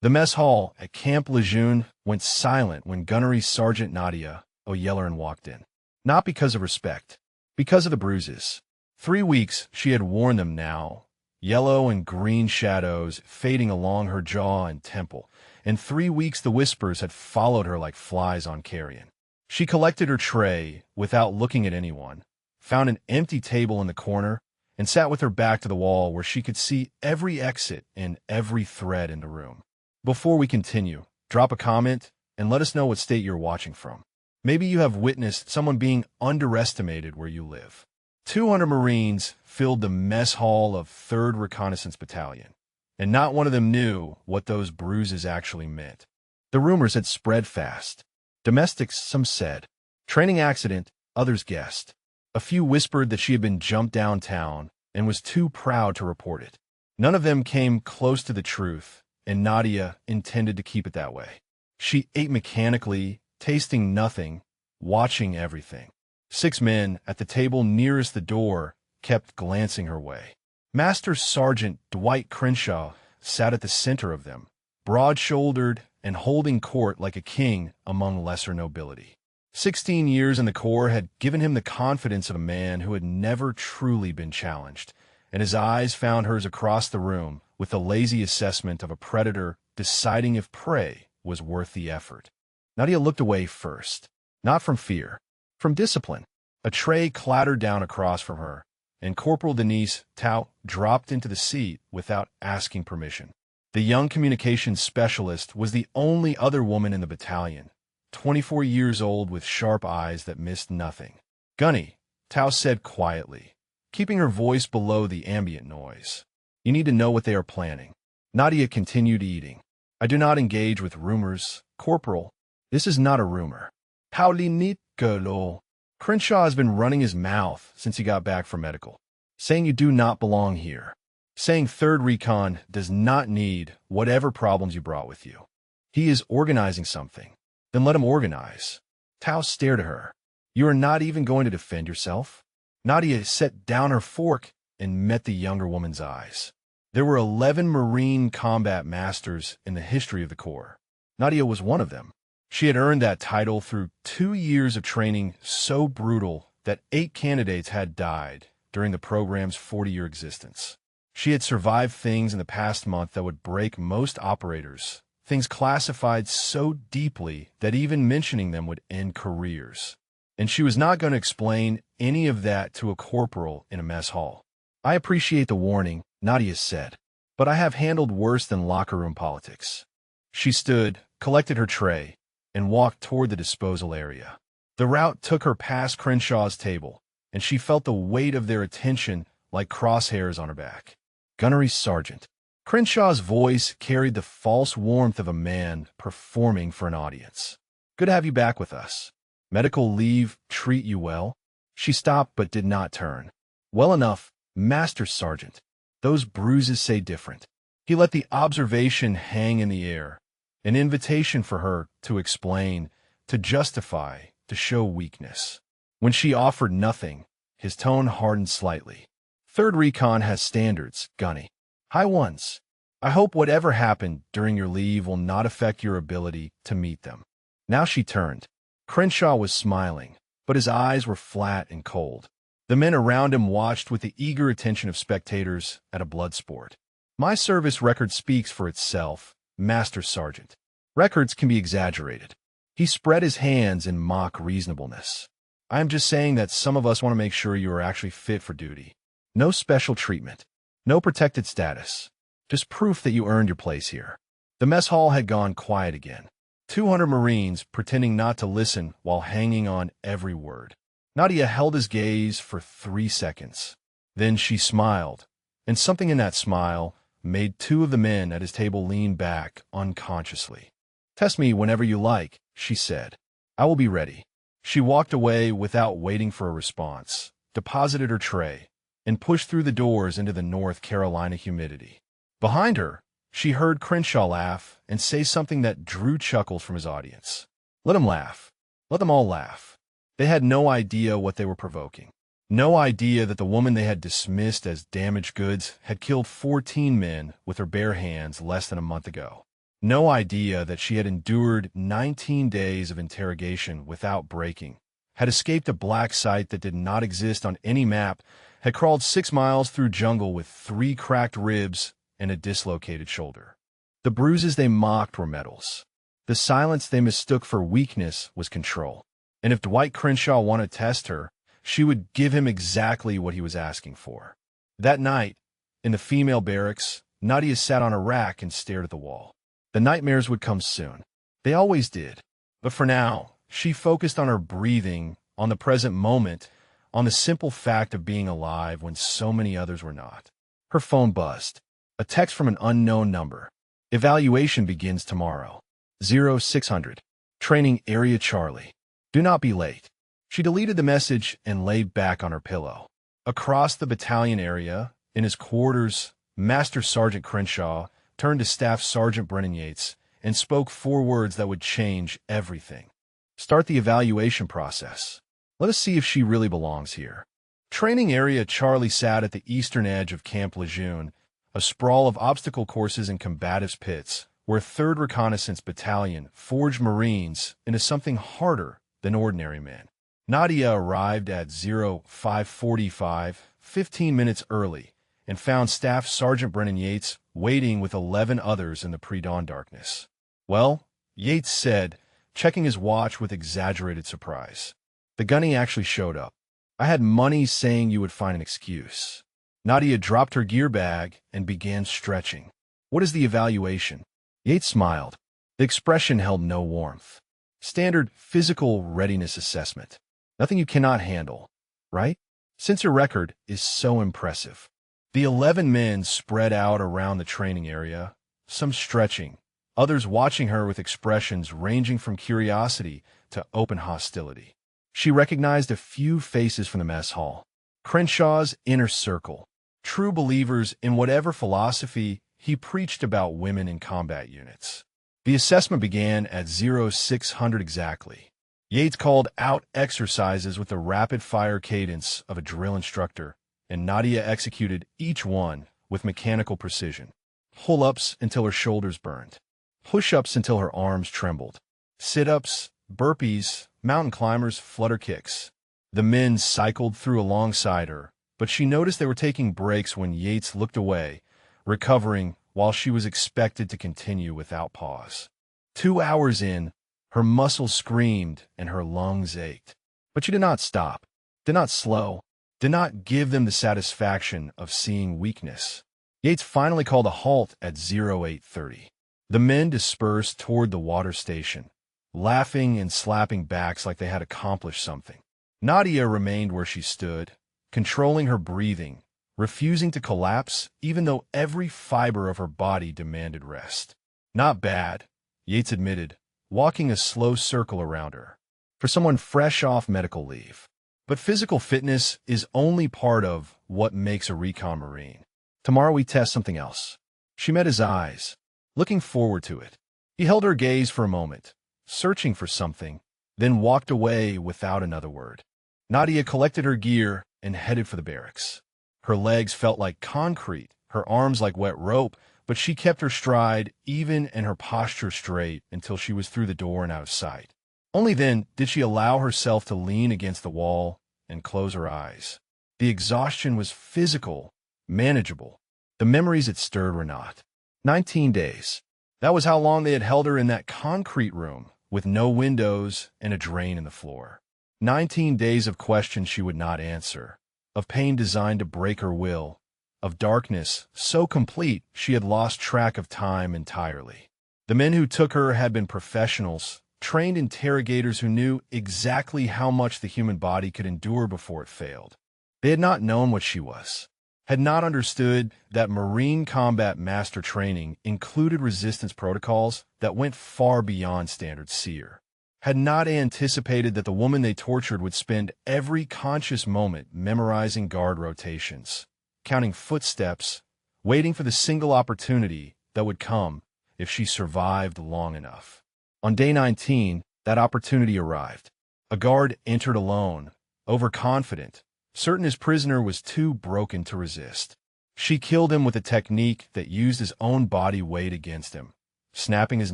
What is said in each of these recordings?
The mess hall at Camp Lejeune went silent when Gunnery Sergeant Nadia O'Yelleran walked in. Not because of respect, because of the bruises. 3 weeks she had worn them now, yellow and green shadows fading along her jaw and temple. In 3 weeks the whispers had followed her like flies on carrion. She collected her tray without looking at anyone, found an empty table in the corner, and sat with her back to the wall where she could see every exit and every thread in the room. Before we continue, drop a comment and let us know what state you're watching from. Maybe you have witnessed someone being underestimated where you live. 200 Marines filled the mess hall of 3rd Reconnaissance Battalion, and not one of them knew what those bruises actually meant. The rumors had spread fast. Domestics, some said. Training accident, others guessed. A few whispered that she had been jumped downtown and was too proud to report it. None of them came close to the truth, and Nadia intended to keep it that way. She ate mechanically, tasting nothing, watching everything. 6 men at the table nearest the door kept glancing her way. Master Sergeant Dwight Crenshaw sat at the center of them, broad-shouldered and holding court like a king among lesser nobility. 16 years in the Corps had given him the confidence of a man who had never truly been challenged, and his eyes found hers across the room with the lazy assessment of a predator deciding if prey was worth the effort. Nadia looked away first, not from fear, from discipline. A tray clattered down across from her, and Corporal Denise Tao dropped into the seat without asking permission. The young communications specialist was the only other woman in the battalion, 24 years old with sharp eyes that missed nothing. "Gunny," Tao said quietly, keeping her voice below the ambient noise. "You need to know what they are planning." Nadia continued eating. "I do not engage with rumors, Corporal. This is not a rumor." "Pauline Gerlo." Crenshaw has been running his mouth since he got back from medical, saying you do not belong here, saying 3rd Recon does not need whatever problems you brought with you. He is organizing something. Then let him organize. Tao stared at her. "You are not even going to defend yourself?" Nadia set down her fork and met the younger woman's eyes. There were 11 Marine combat masters in the history of the Corps. Nadia was one of them. She had earned that title through 2 years of training so brutal that 8 candidates had died during the program's 40-year existence. She had survived things in the past month that would break most operators, things classified so deeply that even mentioning them would end careers. And she was not going to explain any of that to a corporal in a mess hall. "I appreciate the warning," Nadia said, "but I have handled worse than locker room politics." She stood, collected her tray, and walked toward the disposal area. The route took her past Crenshaw's table, and she felt the weight of their attention like crosshairs on her back. "Gunnery Sergeant." Crenshaw's voice carried the false warmth of a man performing for an audience. "Good to have you back with us. Medical leave treat you well?" She stopped but did not turn. "Well enough, Master Sergeant. Those bruises say different." He let the observation hang in the air, an invitation for her to explain, to justify, to show weakness. When she offered nothing, his tone hardened slightly. "3rd Recon has standards, Gunny. High ones. I hope whatever happened during your leave will not affect your ability to meet them." Now she turned. Crenshaw was smiling, but his eyes were flat and cold. The men around him watched with the eager attention of spectators at a blood sport. "My service record speaks for itself, Master Sergeant. Records can be exaggerated." He spread his hands in mock reasonableness. "I am just saying that some of us want to make sure you are actually fit for duty. No special treatment. No protected status. Just proof that you earned your place here." The mess hall had gone quiet again. 200 Marines pretending not to listen while hanging on every word. Nadia held his gaze for 3 seconds. Then she smiled, and something in that smile made 2 of the men at his table lean back unconsciously. "Test me whenever you like," she said. "I will be ready." She walked away without waiting for a response, deposited her tray, and pushed through the doors into the North Carolina humidity. Behind her, she heard Crenshaw laugh and say something that drew chuckles from his audience. Let him laugh. Let them all laugh. They had no idea what they were provoking. No idea that the woman they had dismissed as damaged goods had killed 14 men with her bare hands less than a month ago. No idea that she had endured 19 days of interrogation without breaking, had escaped a black site that did not exist on any map, had crawled 6 miles through jungle with 3 cracked ribs and a dislocated shoulder. The bruises they mocked were medals. The silence they mistook for weakness was control. And if Dwight Crenshaw wanted to test her, she would give him exactly what he was asking for. That night, in the female barracks, Nadia sat on a rack and stared at the wall. The nightmares would come soon. They always did. But for now, she focused on her breathing, on the present moment, on the simple fact of being alive when so many others were not. Her phone buzzed. A text from an unknown number. Evaluation begins tomorrow. 0600. Training Area Charlie. Do not be late. She deleted the message and lay back on her pillow. Across the battalion area, in his quarters, Master Sergeant Crenshaw turned to Staff Sergeant Brennan Yates and spoke 4 words that would change everything. Start the evaluation process. Let us see if she really belongs here. Training Area Charlie sat at the eastern edge of Camp Lejeune, a sprawl of obstacle courses and combatives pits, where 3rd Reconnaissance Battalion forged Marines into something harder than ordinary men. Nadia arrived at 0545, 15 minutes early, and found Staff Sergeant Brennan Yates waiting with 11 others in the pre-dawn darkness. Well, Yates said, checking his watch with exaggerated surprise. The gunny actually showed up. I had money saying you would find an excuse. Nadia dropped her gear bag and began stretching. What is the evaluation? Yates smiled. The expression held no warmth. Standard physical readiness assessment. Nothing you cannot handle, right? Since your record is so impressive. The 11 men spread out around the training area, some stretching, others watching her with expressions ranging from curiosity to open hostility. She recognized a few faces from the mess hall. Crenshaw's inner circle, true believers in whatever philosophy he preached about women in combat units. The assessment began at 0600 exactly. Yates called out exercises with the rapid-fire cadence of a drill instructor, and Nadia executed each one with mechanical precision. Pull-ups until her shoulders burned. Push-ups until her arms trembled. Sit-ups, burpees, mountain climbers, flutter kicks. The men cycled through alongside her, but she noticed they were taking breaks when Yates looked away, recovering while she was expected to continue without pause. 2 hours in, her muscles screamed and her lungs ached. But she did not stop, did not slow, did not give them the satisfaction of seeing weakness. Yates finally called a halt at 0830. The men dispersed toward the water station, laughing and slapping backs like they had accomplished something. Nadia remained where she stood, controlling her breathing, refusing to collapse even though every fiber of her body demanded rest. Not bad, Yates admitted, walking a slow circle around her. For someone fresh off medical leave. But physical fitness is only part of what makes a recon Marine. Tomorrow we test something else. She met his eyes, looking forward to it. He held her gaze for a moment, searching for something, then walked away without another word. Nadia collected her gear and headed for the barracks. Her legs felt like concrete, her arms like wet rope, but she kept her stride even and her posture straight until she was through the door and out of sight. Only then did she allow herself to lean against the wall and close her eyes. The exhaustion was physical, manageable. The memories it stirred were not. 19 days. That was how long they had held her in that concrete room with no windows and a drain in the floor. 19 days of questions she would not answer, of pain designed to break her will, of darkness so complete she had lost track of time entirely. The men who took her had been professionals, trained interrogators who knew exactly how much the human body could endure before it failed. They had not known what she was, had not understood that Marine combat master training included resistance protocols that went far beyond standard SEER, had not anticipated that the woman they tortured would spend every conscious moment memorizing guard rotations, counting footsteps, waiting for the single opportunity that would come if she survived long enough. On day 19, that opportunity arrived. A guard entered alone, overconfident, certain his prisoner was too broken to resist. She killed him with a technique that used his own body weight against him, snapping his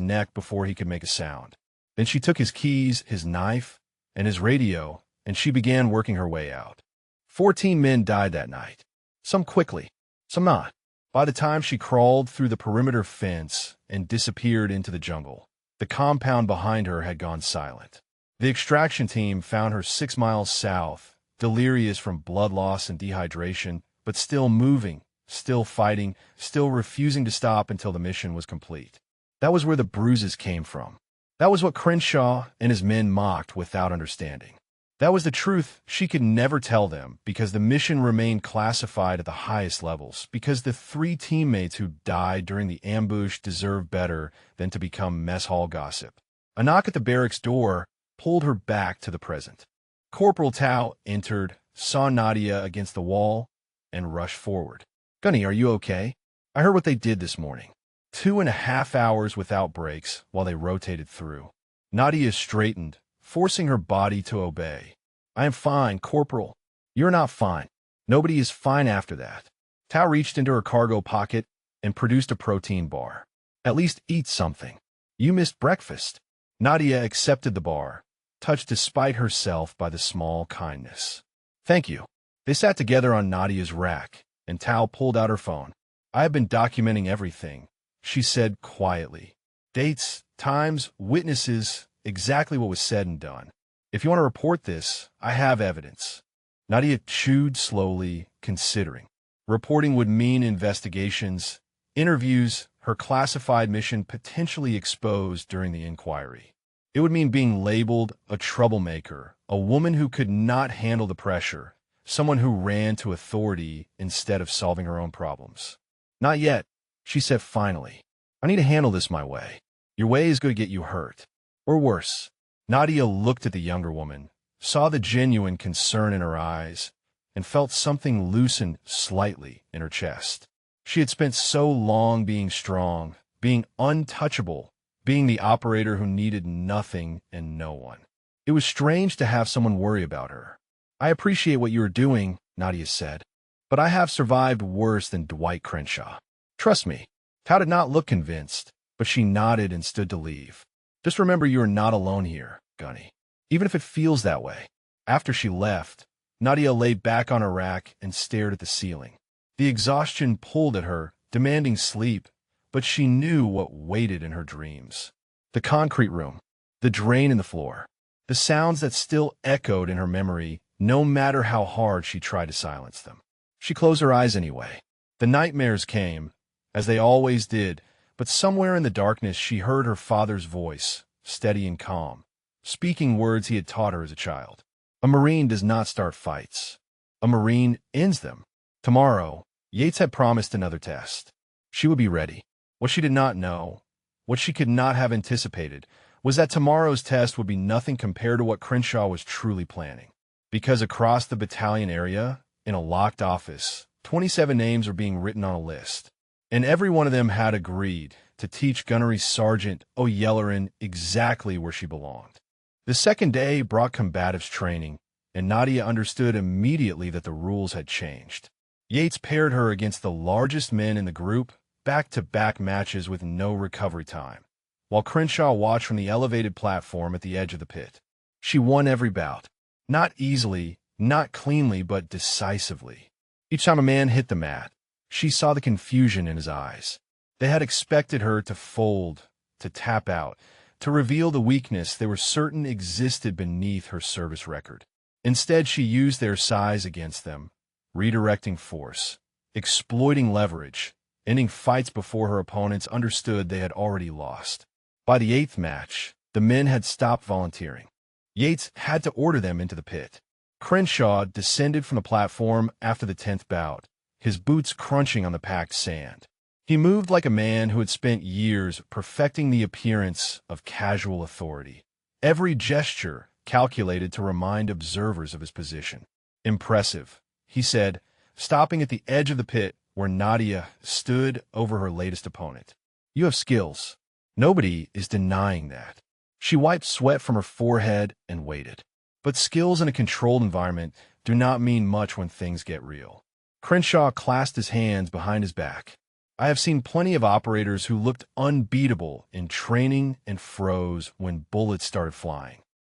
neck before he could make a sound. Then she took his keys, his knife, and his radio, and she began working her way out. 14 men died that night. Some quickly, some not. By the time she crawled through the perimeter fence and disappeared into the jungle, the compound behind her had gone silent. The extraction team found her 6 miles south, delirious from blood loss and dehydration, but still moving, still fighting, still refusing to stop until the mission was complete. That was where the bruises came from. That was what Crenshaw and his men mocked without understanding. That was the truth she could never tell them, because the mission remained classified at the highest levels, because the 3 teammates who died during the ambush deserved better than to become mess hall gossip. A knock at the barracks door pulled her back to the present. Corporal Tao entered, saw Nadia against the wall, and rushed forward. "Gunny, are you okay? I heard what they did this morning." 2.5 hours without breaks while they rotated through. Nadia straightened, forcing her body to obey. "I am fine, Corporal." "You're not fine. Nobody is fine after that." Tao reached into her cargo pocket and produced a protein bar. "At least eat something. You missed breakfast." Nadia accepted the bar, touched despite herself by the small kindness. "Thank you." They sat together on Nadia's rack, and Tao pulled out her phone. "I have been documenting everything," she said quietly. "Dates, times, witnesses, exactly what was said and done. If you want to report this, I have evidence." Nadia chewed slowly, considering. Reporting would mean investigations, interviews, her classified mission potentially exposed during the inquiry. It would mean being labeled a troublemaker, a woman who could not handle the pressure, someone who ran to authority instead of solving her own problems. "Not yet," she said finally. "I need to handle this my way. Your way is going to get you hurt. Or worse." Nadia looked at the younger woman, saw the genuine concern in her eyes, and felt something loosen slightly in her chest. She had spent so long being strong, being untouchable, being the operator who needed nothing and no one. It was strange to have someone worry about her. "I appreciate what you are doing," Nadia said, "but I have survived worse than Dwight Crenshaw. Trust me." Tao did not look convinced, but she nodded and stood to leave. "Just remember you are not alone here, Gunny, even if it feels that way." After she left, Nadia lay back on her rack and stared at the ceiling. The exhaustion pulled at her, demanding sleep, but she knew what waited in her dreams. The concrete room, the drain in the floor, the sounds that still echoed in her memory, no matter how hard she tried to silence them. She closed her eyes anyway. The nightmares came, as they always did, but somewhere in the darkness she heard her father's voice, steady and calm, speaking words he had taught her as a child. "A Marine does not start fights. A Marine ends them." Tomorrow, Yates had promised another test. She would be ready. What she did not know, what she could not have anticipated, was that tomorrow's test would be nothing compared to what Crenshaw was truly planning. Because across the battalion area, in a locked office, 27 names were being written on a list, and every one of them had agreed to teach Gunnery Sergeant O'Yelleran exactly where she belonged. The second day brought combatives training, and Nadia understood immediately that the rules had changed. Yates paired her against the largest men in the group, back-to-back matches with no recovery time, while Crenshaw watched from the elevated platform at the edge of the pit. She won every bout. Not easily, not cleanly, but decisively. Each time a man hit the mat, she saw the confusion in his eyes. They had expected her to fold, to tap out, to reveal the weakness they were certain existed beneath her service record. Instead, she used their size against them, redirecting force, exploiting leverage, ending fights before her opponents understood they had already lost. By the 8th match, the men had stopped volunteering. Yates had to order them into the pit. Crenshaw descended from the platform after the 10th bout, his boots crunching on the packed sand. He moved like a man who had spent years perfecting the appearance of casual authority, every gesture calculated to remind observers of his position. "Impressive," he said, stopping at the edge of the pit where Nadia stood over her latest opponent. "You have skills. Nobody is denying that." She wiped sweat from her forehead and waited. But skills in a controlled environment do not mean much when things get real. Crenshaw clasped his hands behind his back. I have seen plenty of operators who looked unbeatable in training and froze when bullets started flying.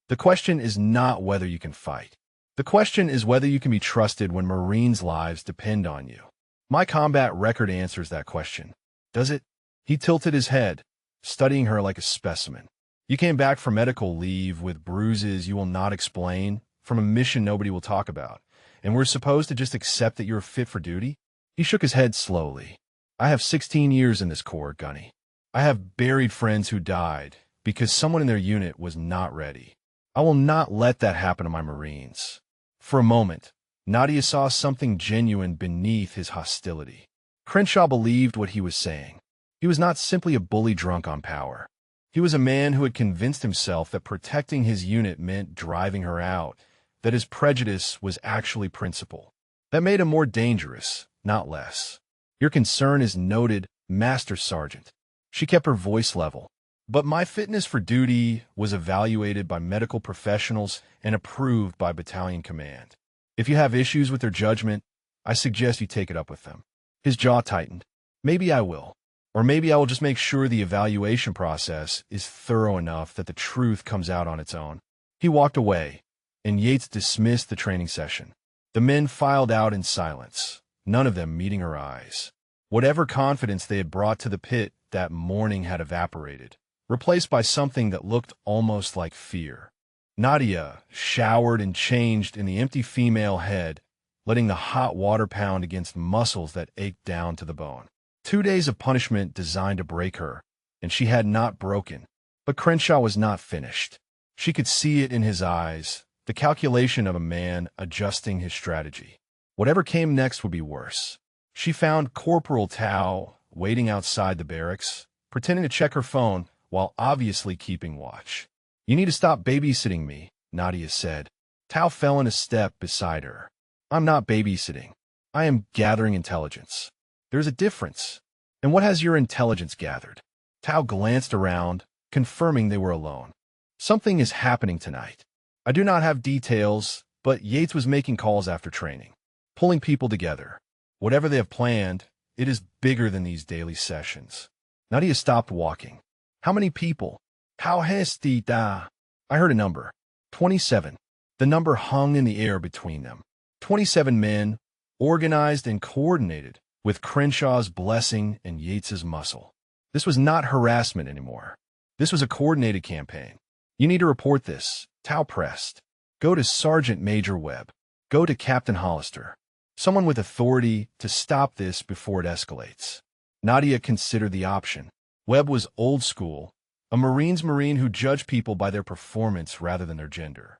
The question is not whether you can fight. The question is whether you can be trusted when Marines' lives depend on you. My combat record answers that question. Does it? He tilted his head, studying her like a specimen. You came back from medical leave with bruises you will not explain, from a mission nobody will talk about, and we're supposed to just accept that you're fit for duty? He shook his head slowly. I have 16 years in this Corps, Gunny. I have buried friends who died because someone in their unit was not ready. I will not let that happen to my Marines. For a moment, Nadia saw something genuine beneath his hostility. Crenshaw believed what he was saying. He was not simply a bully drunk on power. He was a man who had convinced himself that protecting his unit meant driving her out, that his prejudice was actually principle. That made him more dangerous, not less. Your concern is noted, Master Sergeant. She kept her voice level. But my fitness for duty was evaluated by medical professionals and approved by battalion command. If you have issues with their judgment, I suggest you take it up with them. His jaw tightened. Maybe I will. Or maybe I will just make sure the evaluation process is thorough enough that the truth comes out on its own. He walked away, and Yates dismissed the training session. The men filed out in silence, none of them meeting her eyes. Whatever confidence they had brought to the pit that morning had evaporated, replaced by something that looked almost like fear. Nadia showered and changed in the empty female head, letting the hot water pound against muscles that ached down to the bone. 2 days of punishment designed to break her, and she had not broken. But Crenshaw was not finished. She could see it in his eyes, the calculation of a man adjusting his strategy. Whatever came next would be worse. She found Corporal Tao waiting outside the barracks, pretending to check her phone while obviously keeping watch. You need to stop babysitting me, Nadia said. Tao fell in a step beside her. I'm not babysitting. I am gathering intelligence. There's a difference. And what has your intelligence gathered? Tao glanced around, confirming they were alone. Something is happening tonight. I do not have details, but Yates was making calls after training, pulling people together. Whatever they have planned, it is bigger than these daily sessions. Nadia stopped walking. How many people? How hasty da? I heard a number. 27. The number hung in the air between them. 27 men, organized and coordinated, with Crenshaw's blessing and Yates's muscle. This was not harassment anymore. This was a coordinated campaign. You need to report this, Tao pressed. Go to Sergeant Major Webb. Go to Captain Hollister. Someone with authority to stop this before it escalates. Nadia considered the option. Webb was old school, a Marine's Marine who judged people by their performance rather than their gender.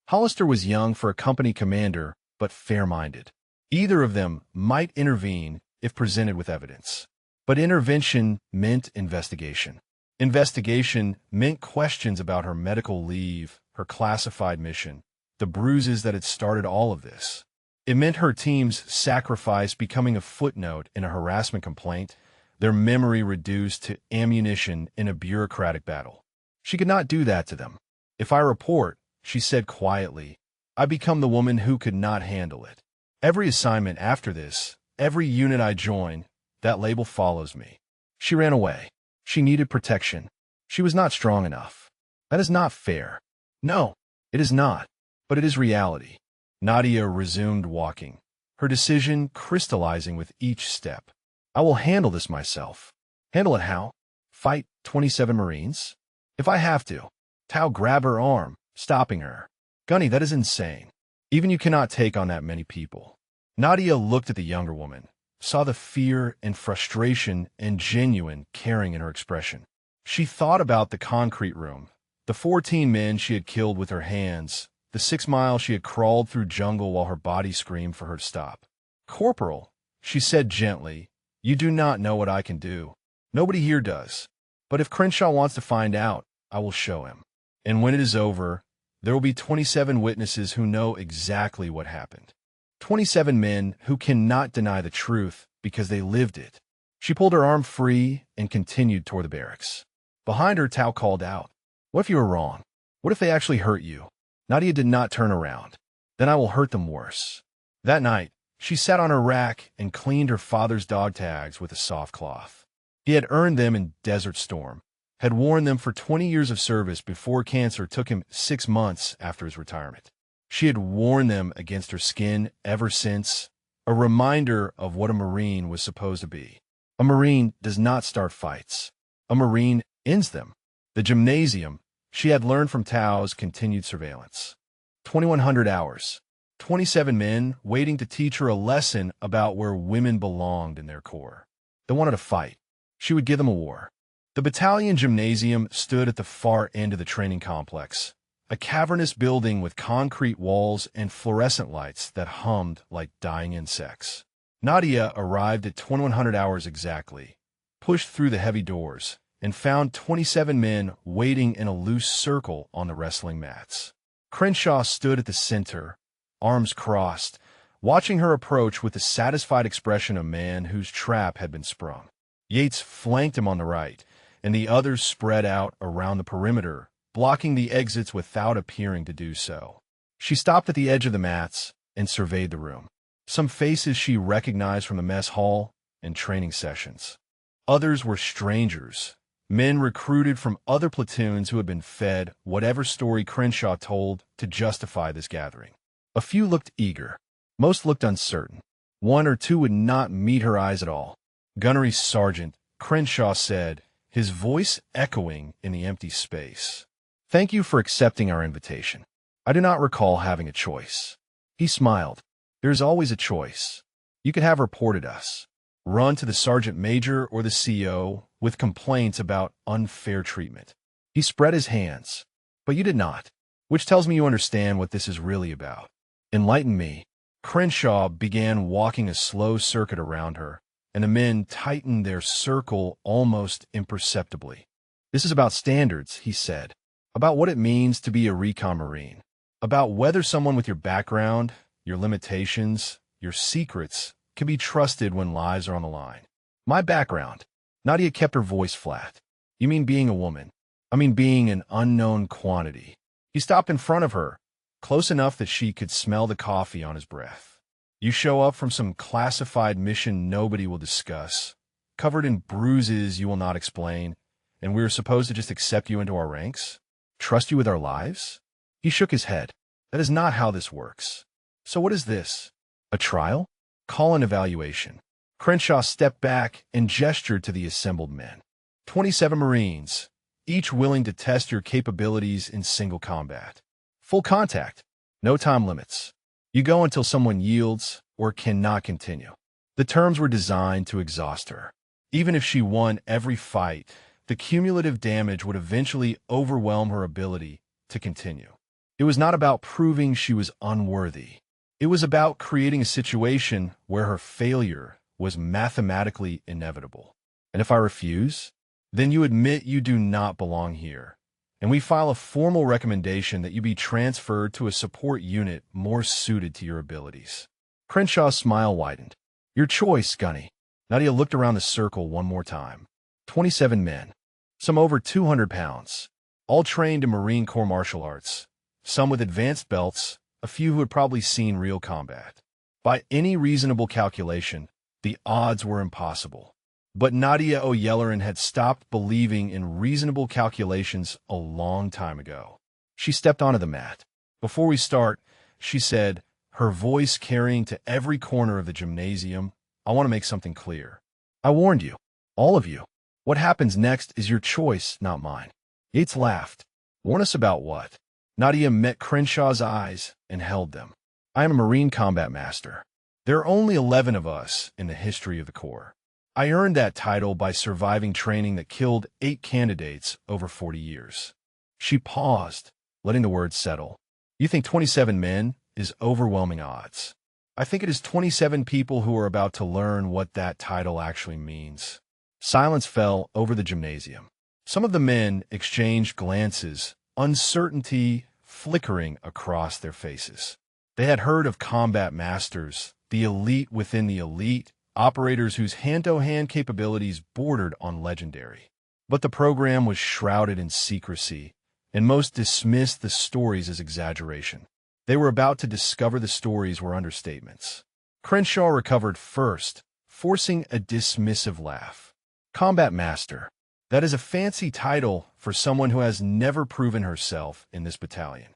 Hollister was young for a company commander, but fair-minded. Either of them might intervene if presented with evidence. But intervention meant investigation. Investigation meant questions about her medical leave, her classified mission, the bruises that had started all of this. It meant her team's sacrifice becoming a footnote in a harassment complaint, their memory reduced to ammunition in a bureaucratic battle. She could not do that to them. If I report, she said quietly, I become the woman who could not handle it. Every assignment after this, every unit I join, that label follows me. She ran away. She needed protection. She was not strong enough. That is not fair. No, it is not. But it is reality. Nadia resumed walking, her decision crystallizing with each step. I will handle this myself. Handle it how? Fight 27 Marines? If I have to. Tao grabbed her arm, stopping her. Gunny, that is insane. Even you cannot take on that many people. Nadia looked at the younger woman, saw the fear and frustration and genuine caring in her expression. She thought about the concrete room, the 14 men she had killed with her hands, the 6 miles she had crawled through jungle while her body screamed for her to stop. Corporal, she said gently, you do not know what I can do. Nobody here does. But if Crenshaw wants to find out, I will show him. And when it is over, there will be 27 witnesses who know exactly what happened. 27 men who cannot deny the truth because they lived it. She pulled her arm free and continued toward the barracks. Behind her, Tao called out, what if you were wrong? What if they actually hurt you? Nadia did not turn around. Then I will hurt them worse. That night, She sat on her rack and cleaned her father's dog tags with a soft cloth. He had earned them in Desert Storm, had worn them for 20 years of service before cancer took him 6 months after his retirement. She had worn them against her skin ever since, a reminder of what a Marine was supposed to be. A Marine does not start fights. A Marine ends them. The gymnasium, she had learned from Tao's continued surveillance. 2,100 hours. 27 men waiting to teach her a lesson about where women belonged in their corps. They wanted to fight. She would give them a war. The battalion gymnasium stood at the far end of the training complex, a cavernous building with concrete walls and fluorescent lights that hummed like dying insects. Nadia arrived at 2,100 hours exactly, pushed through the heavy doors, and found 27 men waiting in a loose circle on the wrestling mats. Crenshaw stood at the center, arms crossed, watching her approach with the satisfied expression of a man whose trap had been sprung. Yates flanked him on the right, and the others spread out around the perimeter, blocking the exits without appearing to do so. She stopped at the edge of the mats and surveyed the room. Some faces she recognized from the mess hall and training sessions. Others were strangers, men recruited from other platoons who had been fed whatever story Crenshaw told to justify this gathering. A few looked eager. Most looked uncertain. One or two would not meet her eyes at all. Gunnery Sergeant, Crenshaw said, his voice echoing in the empty space. "Thank you for accepting our invitation. I do not recall having a choice." He smiled. "There is always a choice. You could have reported us. Run to the Sergeant Major or the CO with complaints about unfair treatment." He spread his hands. "But you did not, which tells me you understand what this is really about. Enlighten me." Crenshaw began walking a slow circuit around her, and the men tightened their circle almost imperceptibly. "This is about standards," he said, "about what it means to be a recon Marine, about whether someone with your background, your limitations, your secrets can be trusted when lives are on the line. My background." Nadia kept her voice flat. "You mean being a woman? I mean being an unknown quantity." He stopped in front of her, close enough that she could smell the coffee on his breath. "You show up from some classified mission nobody will discuss, covered in bruises you will not explain, and we're supposed to just accept you into our ranks? Trust you with our lives?" He shook his head. "That is not how this works. So what is this? A trial? Call an evaluation." Crenshaw stepped back and gestured to the assembled men. 27 Marines, each willing to test your capabilities in single combat. Full contact. No time limits. You go until someone yields or cannot continue. The terms were designed to exhaust her. Even if she won every fight, the cumulative damage would eventually overwhelm her ability to continue. It was not about proving she was unworthy. It was about creating a situation where her failure was mathematically inevitable. "And if I refuse, then you admit you do not belong here, and we file a formal recommendation that you be transferred to a support unit more suited to your abilities." Crenshaw's smile widened. "Your choice, Gunny." Nadia looked around the circle one more time. 27 men, some over 200 pounds, all trained in Marine Corps martial arts, some with advanced belts, a few who had probably seen real combat. By any reasonable calculation, the odds were impossible. But Nadia O'Yelleran had stopped believing in reasonable calculations a long time ago. She stepped onto the mat. "Before we start," she said, her voice carrying to every corner of the gymnasium, "I want to make something clear. I warned you, all of you. What happens next is your choice, not mine." Yates laughed. "Warn us about what?" Nadia met Crenshaw's eyes and held them. "I am a Marine Combat Master. There are only 11 of us in the history of the Corps. I earned that title by surviving training that killed 8 candidates over 40 years. She paused, letting the words settle. "You think 27 men is overwhelming odds. I think it is 27 people who are about to learn what that title actually means." Silence fell over the gymnasium. Some of the men exchanged glances, uncertainty flickering across their faces. They had heard of combat masters, the elite within the elite, operators whose hand-to-hand capabilities bordered on legendary. But the program was shrouded in secrecy, and most dismissed the stories as exaggeration. They were about to discover the stories were understatements. Crenshaw recovered first, forcing a dismissive laugh. Combat Master. That is a fancy title for someone who has never proven herself in this battalion.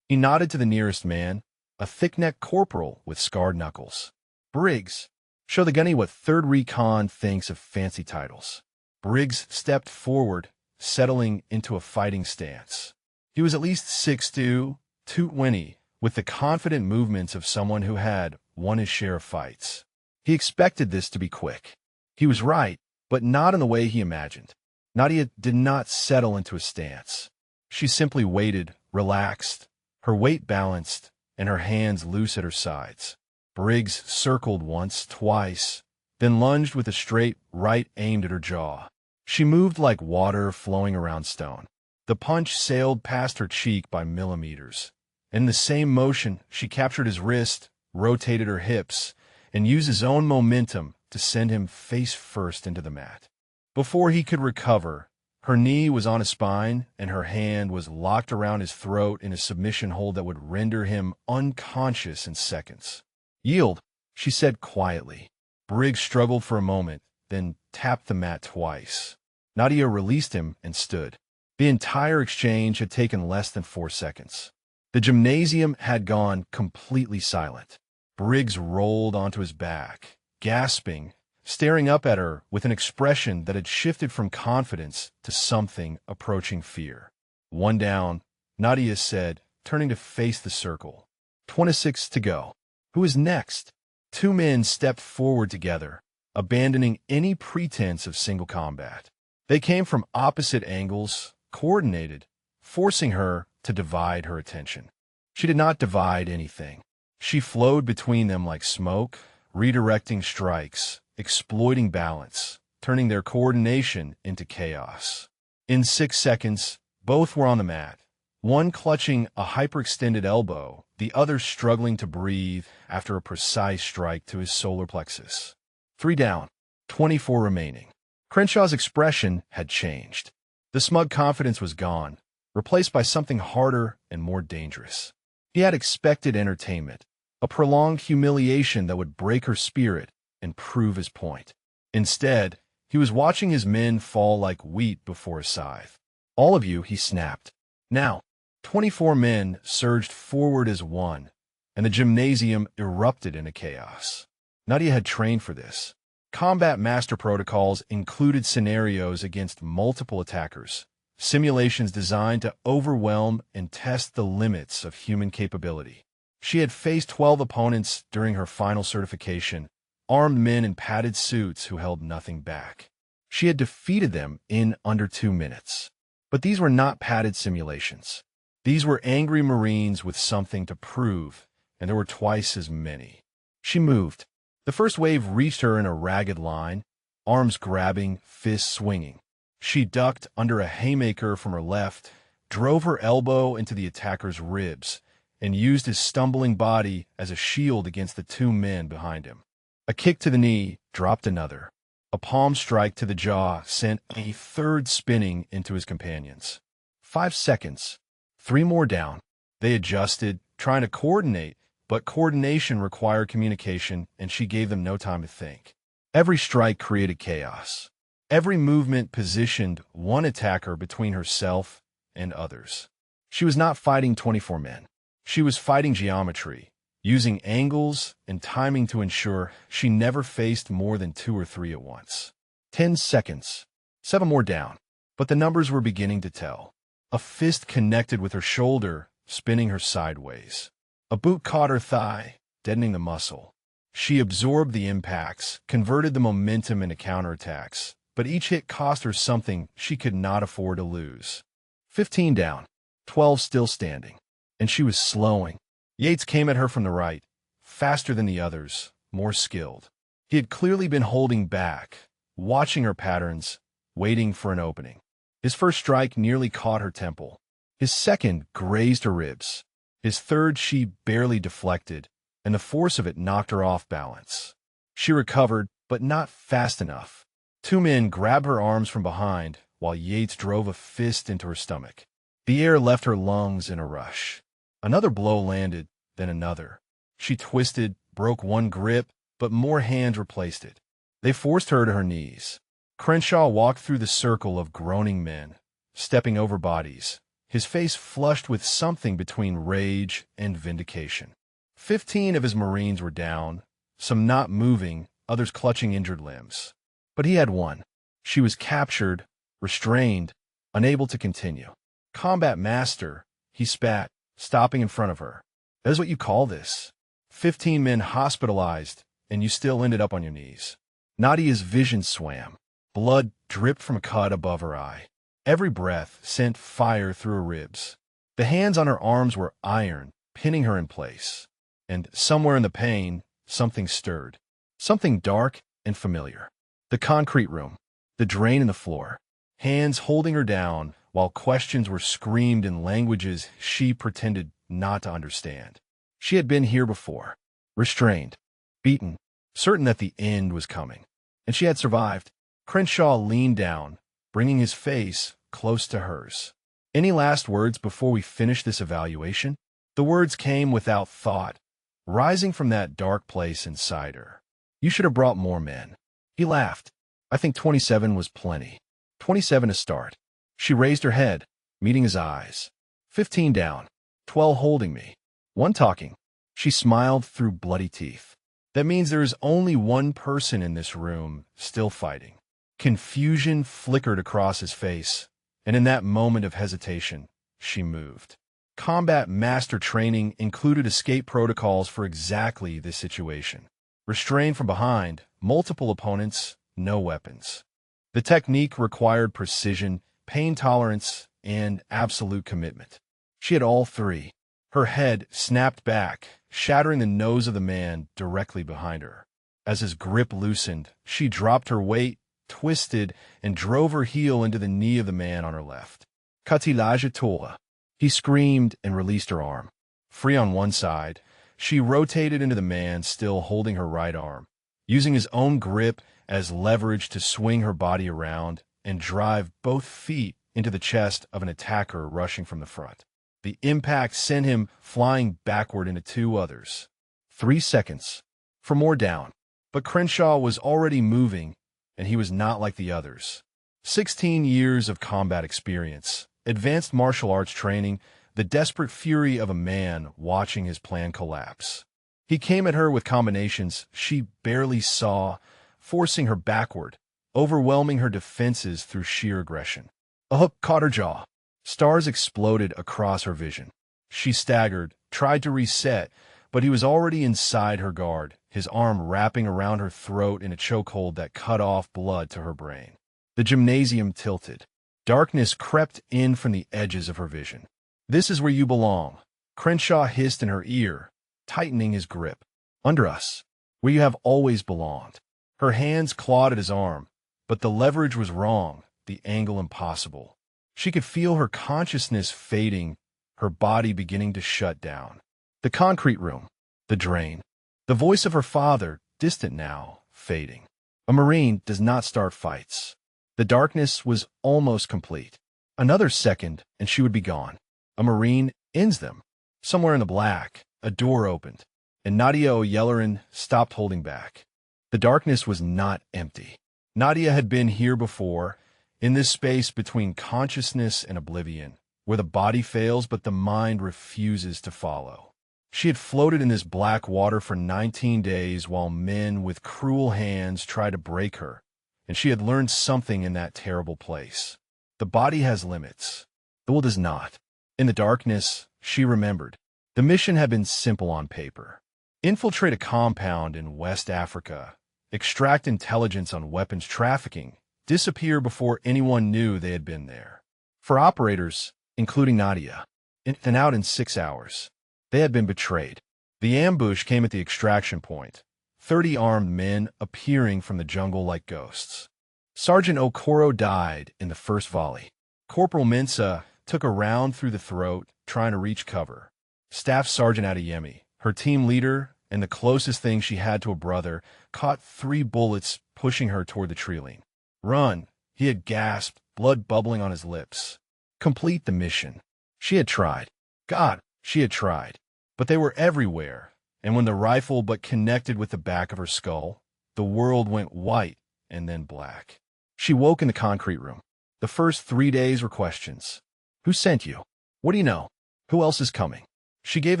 He nodded to the nearest man, a thick-necked corporal with scarred knuckles. Briggs. Show the gunny what 3rd Recon thinks of fancy titles. Briggs stepped forward, settling into a fighting stance. He was at least 6'2", 220, with the confident movements of someone who had won his share of fights. He expected this to be quick. He was right, but not in the way he imagined. Nadia did not settle into a stance. She simply waited, relaxed, her weight balanced, and her hands loose at her sides. Briggs circled once, twice, then lunged with a straight right aimed at her jaw. She moved like water flowing around stone. The punch sailed past her cheek by millimeters. In the same motion, she captured his wrist, rotated her hips, and used his own momentum to send him face first into the mat. Before he could recover, her knee was on his spine and her hand was locked around his throat in a submission hold that would render him unconscious in seconds. "Yield," she said quietly. Briggs struggled for a moment, then tapped the mat twice. Nadia released him and stood. The entire exchange had taken less than 4 seconds. The gymnasium had gone completely silent. Briggs rolled onto his back, gasping, staring up at her with an expression that had shifted from confidence to something approaching fear. "One down," Nadia said, turning to face the circle. 26 to go. Who is next? 2 men stepped forward together, abandoning any pretense of single combat. They came from opposite angles, coordinated, forcing her to divide her attention. She did not divide anything. She flowed between them like smoke, redirecting strikes, exploiting balance, turning their coordination into chaos. In 6 seconds, both were on the mat, one clutching a hyperextended elbow, the other struggling to breathe after a precise strike to his solar plexus. 3 down, 24 remaining. Crenshaw's expression had changed. The smug confidence was gone, replaced by something harder and more dangerous. He had expected entertainment, a prolonged humiliation that would break her spirit and prove his point. Instead, he was watching his men fall like wheat before a scythe. "All of you," he snapped. "Now." 24 men surged forward as one, and the gymnasium erupted into chaos. Nadia had trained for this. Combat Master protocols included scenarios against multiple attackers, simulations designed to overwhelm and test the limits of human capability. She had faced 12 opponents during her final certification, armed men in padded suits who held nothing back. She had defeated them in under 2 minutes. But these were not padded simulations. These were angry Marines with something to prove, and there were twice as many. She moved. The first wave reached her in a ragged line, arms grabbing, fists swinging. She ducked under a haymaker from her left, drove her elbow into the attacker's ribs, and used his stumbling body as a shield against the 2 men behind him. A kick to the knee dropped another. A palm strike to the jaw sent a third spinning into his companions. 5 seconds. 3 more down. They adjusted, trying to coordinate, but coordination required communication, and she gave them no time to think. Every strike created chaos. Every movement positioned one attacker between herself and others. She was not fighting 24 men. She was fighting geometry, using angles and timing to ensure she never faced more than 2 or 3 at once. 10 seconds. 7 more down. But the numbers were beginning to tell. A fist connected with her shoulder, spinning her sideways. A boot caught her thigh, deadening the muscle. She absorbed the impacts, converted the momentum into counterattacks, but each hit cost her something she could not afford to lose. 15 down, 12 still standing, and she was slowing. Yates came at her from the right, faster than the others, more skilled. He had clearly been holding back, watching her patterns, waiting for an opening. His first strike nearly caught her temple. His second grazed her ribs. His third she barely deflected, and the force of it knocked her off balance. She recovered, but not fast enough. 2 men grabbed her arms from behind, while Yates drove a fist into her stomach. The air left her lungs in a rush. Another blow landed, then another. She twisted, broke one grip, but more hands replaced it. They forced her to her knees. Crenshaw walked through the circle of groaning men, stepping over bodies, his face flushed with something between rage and vindication. 15 of his Marines were down, some not moving, others clutching injured limbs. But he had one. She was captured, restrained, unable to continue. "Combat master," he spat, stopping in front of her. "That is what you call this? 15 men hospitalized, and you still ended up on your knees." Nadia's vision swam. Blood dripped from a cut above her eye. Every breath sent fire through her ribs. The hands on her arms were iron, pinning her in place. And somewhere in the pain, something stirred. Something dark and familiar. The concrete room, the drain in the floor, hands holding her down while questions were screamed in languages she pretended not to understand. She had been here before, restrained, beaten, certain that the end was coming. And she had survived. Crenshaw leaned down, bringing his face close to hers. "Any last words before we finish this evaluation?" The words came without thought, rising from that dark place inside her. "You should have brought more men." He laughed. "I think 27 was plenty. 27 to start." She raised her head, meeting his eyes. 15 down, 12 holding me, 1 talking. She smiled through bloody teeth. "That means there is only one person in this room still fighting." Confusion flickered across his face, and in that moment of hesitation, she moved. Combat master training included escape protocols for exactly this situation. Restrained from behind, multiple opponents, no weapons. The technique required precision, pain tolerance, and absolute commitment. She had all three. Her head snapped back, shattering the nose of the man directly behind her. As his grip loosened, she dropped her weight, twisted, and drove her heel into the knee of the man on her left. "Cartilage Torah." He screamed and released her arm. Free on one side, she rotated into the man still holding her right arm, using his own grip as leverage to swing her body around and drive both feet into the chest of an attacker rushing from the front. The impact sent him flying backward into 2 others. 3 seconds for more down. But Crenshaw was already moving, and he was not like the others. 16 years of combat experience, advanced martial arts training, the desperate fury of a man watching his plan collapse. He came at her with combinations she barely saw, forcing her backward, overwhelming her defenses through sheer aggression. A hook caught her jaw. Stars exploded across her vision. She staggered, tried to reset, but he was already inside her guard, his arm wrapping around her throat in a chokehold that cut off blood to her brain. The gymnasium tilted. Darkness crept in from the edges of her vision. "This is where you belong," Crenshaw hissed in her ear, tightening his grip. "Under us, where you have always belonged." Her hands clawed at his arm, but the leverage was wrong, the angle impossible. She could feel her consciousness fading, her body beginning to shut down. The concrete room, the drain, the voice of her father, distant now, fading. A Marine does not start fights. The darkness was almost complete. Another second, and she would be gone. A Marine ends them. Somewhere in the black, a door opened, and Nadia O'Yelerin stopped holding back. The darkness was not empty. Nadia had been here before, in this space between consciousness and oblivion, where the body fails but the mind refuses to follow. She had floated in this black water for 19 days while men with cruel hands tried to break her, and she had learned something in that terrible place. The body has limits. The will does not. In the darkness, she remembered. The mission had been simple on paper. Infiltrate a compound in West Africa, extract intelligence on weapons trafficking, disappear before anyone knew they had been there. For operators, including Nadia, in and out in 6 hours. They had been betrayed. The ambush came at the extraction point, 30 armed men appearing from the jungle like ghosts. Sergeant Okoro died in the first volley. Corporal Mensah took a round through the throat, trying to reach cover. Staff Sergeant Adeyemi, her team leader and the closest thing she had to a brother, caught 3 bullets pushing her toward the treeline. "Run," he had gasped, blood bubbling on his lips. Complete the mission. She had tried. God, she had tried. But they were everywhere, And when the rifle but connected with the back of her skull, the world went white and then black. She woke in the concrete room. The first 3 days were questions. Who sent you? What do you know? Who else is coming? She gave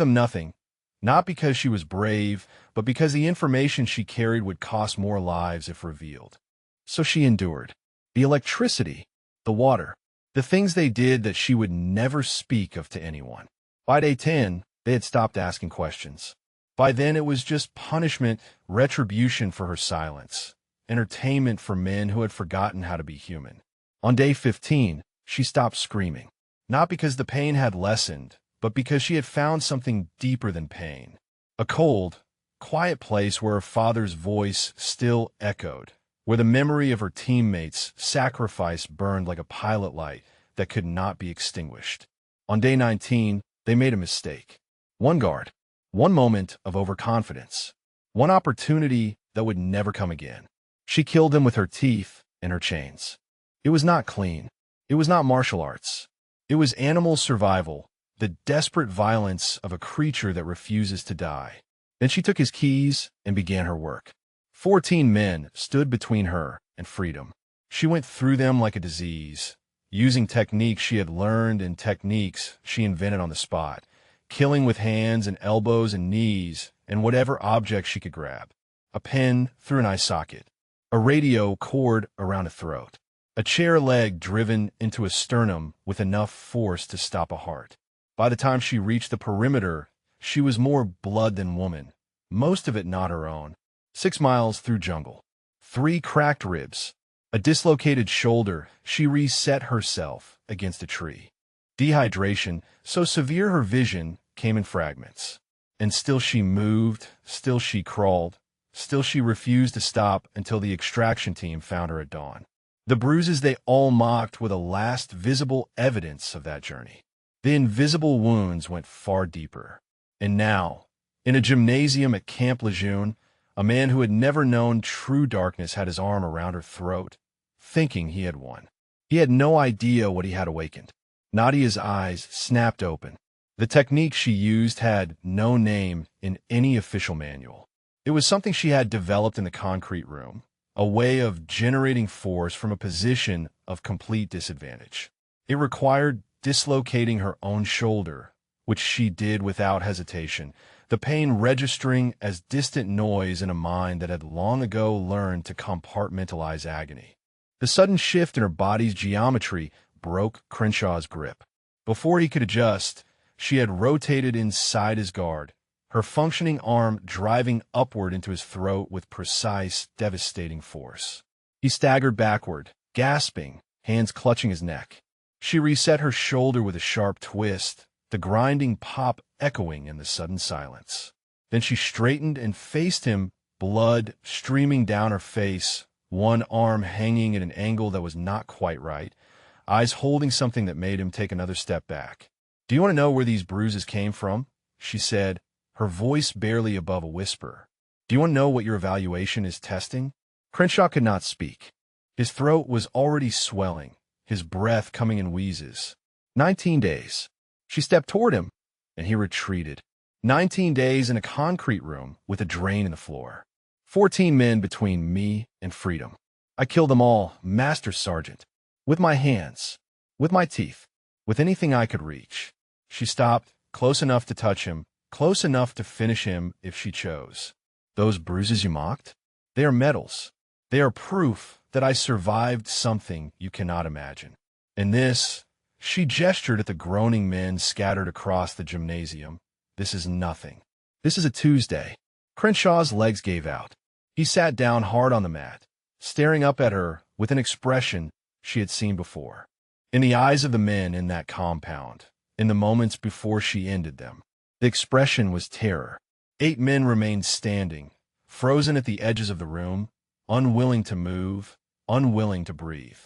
him nothing, not because she was brave, but because the information she carried would cost more lives if revealed. So she endured. The electricity, the water, the things they did that she would never speak of to anyone. By day 10, they had stopped asking questions. By then, it was just punishment, retribution for her silence, entertainment for men who had forgotten how to be human. On day 15, she stopped screaming, not because the pain had lessened, but because she had found something deeper than pain. A cold, quiet place where her father's voice still echoed, where the memory of her teammates' sacrifice burned like a pilot light that could not be extinguished. On day 19, they made a mistake. One guard, one moment of overconfidence, one opportunity that would never come again. She killed him with her teeth and her chains. It was not clean. It was not martial arts. It was animal survival, the desperate violence of a creature that refuses to die. Then she took his keys and began her work. 14 men stood between her and freedom. She went through them like a disease, using techniques she had learned and techniques she invented on the spot, killing with hands and elbows and knees and whatever object she could grab. A pen through an eye socket, a radio cord around a throat, a chair leg driven into a sternum with enough force to stop a heart. By the time she reached the perimeter, she was more blood than woman, most of it not her own. 6 miles through jungle, 3 cracked ribs, a dislocated shoulder, she reset herself against a tree. Dehydration, so severe her vision came in fragments. And still she moved, still she crawled, still she refused to stop until the extraction team found her at dawn. The bruises they all mocked were the last visible evidence of that journey. The invisible wounds went far deeper. And now, in a gymnasium at Camp Lejeune, a man who had never known true darkness had his arm around her throat, thinking he had won. He had no idea what he had awakened. Nadia's eyes snapped open. The technique she used had no name in any official manual. It was something she had developed in the concrete room, a way of generating force from a position of complete disadvantage. It required dislocating her own shoulder, which she did without hesitation, the pain registering as distant noise in a mind that had long ago learned to compartmentalize agony. The sudden shift in her body's geometry broke Crenshaw's grip. Before he could adjust, she had rotated inside his guard, her functioning arm driving upward into his throat with precise, devastating force. He staggered backward, gasping, hands clutching his neck. She reset her shoulder with a sharp twist, the grinding pop echoing in the sudden silence. Then she straightened and faced him, blood streaming down her face, one arm hanging at an angle that was not quite right, eyes holding something that made him take another step back. "Do you want to know where these bruises came from?" she said, her voice barely above a whisper. "Do you want to know what your evaluation is testing?" Crenshaw could not speak. His throat was already swelling, his breath coming in wheezes. 19 days. She stepped toward him, and he retreated. 19 days in a concrete room with a drain in the floor. 14 men between me and freedom. I killed them all, Master Sergeant. With my hands. With my teeth. With anything I could reach. She stopped, close enough to touch him, close enough to finish him if she chose. "Those bruises you mocked? They are medals. They are proof that I survived something you cannot imagine. And this," she gestured at the groaning men scattered across the gymnasium, "this is nothing. This is a Tuesday." Crenshaw's legs gave out. He sat down hard on the mat, staring up at her with an expression she had seen before. In the eyes of the men in that compound, in the moments before she ended them, the expression was terror. 8 men remained standing, frozen at the edges of the room, unwilling to move, unwilling to breathe.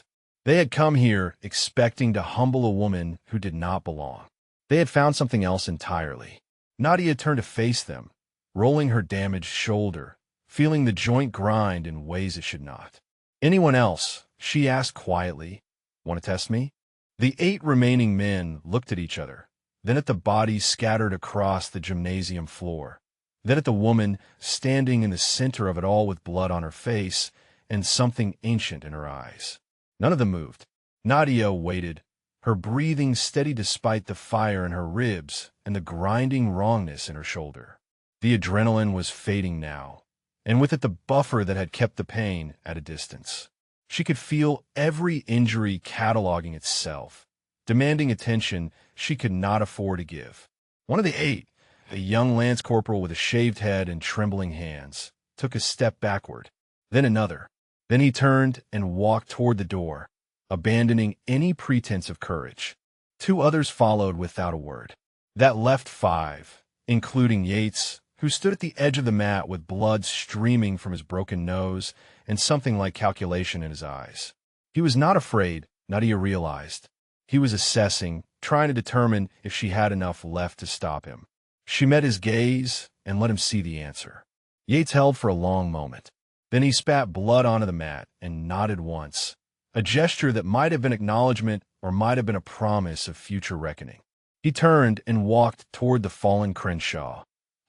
They had come here expecting to humble a woman who did not belong. They had found something else entirely. Nadia turned to face them, rolling her damaged shoulder, feeling the joint grind in ways it should not. "Anyone else?" she asked quietly. "Want to test me?" The 8 remaining men looked at each other, then at the bodies scattered across the gymnasium floor. then at the woman standing in the center of it all with blood on her face and something ancient in her eyes. None of them moved. Nadia waited, her breathing steady despite the fire in her ribs and the grinding wrongness in her shoulder. The adrenaline was fading now, and with it the buffer that had kept the pain at a distance. She could feel every injury cataloging itself, demanding attention she could not afford to give. One of the 8, a young lance corporal with a shaved head and trembling hands, took a step backward, then another. Then he turned and walked toward the door, abandoning any pretense of courage. 2 others followed without a word. That left 5, including Yates, who stood at the edge of the mat with blood streaming from his broken nose and something like calculation in his eyes. He was not afraid, Nadia realized. He was assessing, trying to determine if she had enough left to stop him. She met his gaze and let him see the answer. Yates held for a long moment. Then he spat blood onto the mat and nodded once, a gesture that might have been acknowledgement or might have been a promise of future reckoning. He turned and walked toward the fallen Crenshaw,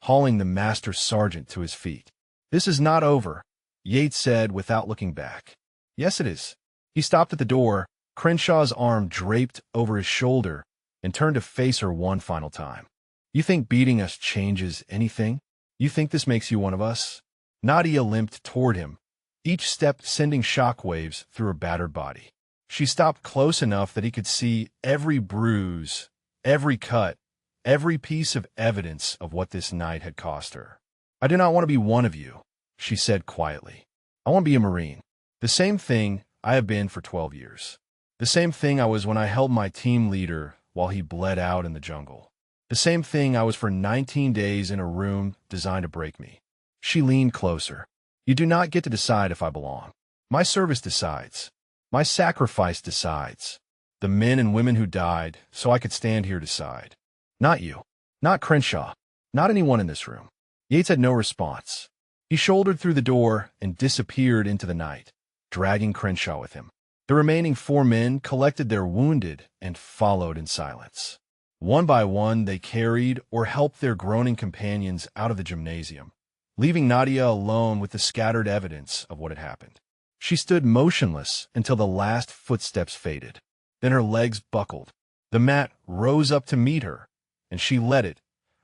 hauling the master sergeant to his feet. "This is not over," Yates said without looking back. "Yes, it is." He stopped at the door, Crenshaw's arm draped over his shoulder, and turned to face her one final time. "You think beating us changes anything? You think this makes you one of us?" Nadia limped toward him, each step sending shockwaves through her battered body. She stopped close enough that he could see every bruise, every cut, every piece of evidence of what this night had cost her. "I do not want to be one of you," she said quietly. "I want to be a Marine. The same thing I have been for 12 years. The same thing I was when I held my team leader while he bled out in the jungle. The same thing I was for 19 days in a room designed to break me." She leaned closer. "You do not get to decide if I belong. My service decides. My sacrifice decides. The men and women who died so I could stand here decide. Not you. Not Crenshaw. Not anyone in this room." Yates had no response. He shouldered through the door and disappeared into the night, dragging Crenshaw with him. The remaining 4 men collected their wounded and followed in silence. One by one, they carried or helped their groaning companions out of the gymnasium, leaving Nadia alone with the scattered evidence of what had happened. She stood motionless until the last footsteps faded. Then her legs buckled. The mat rose up to meet her, and she let it,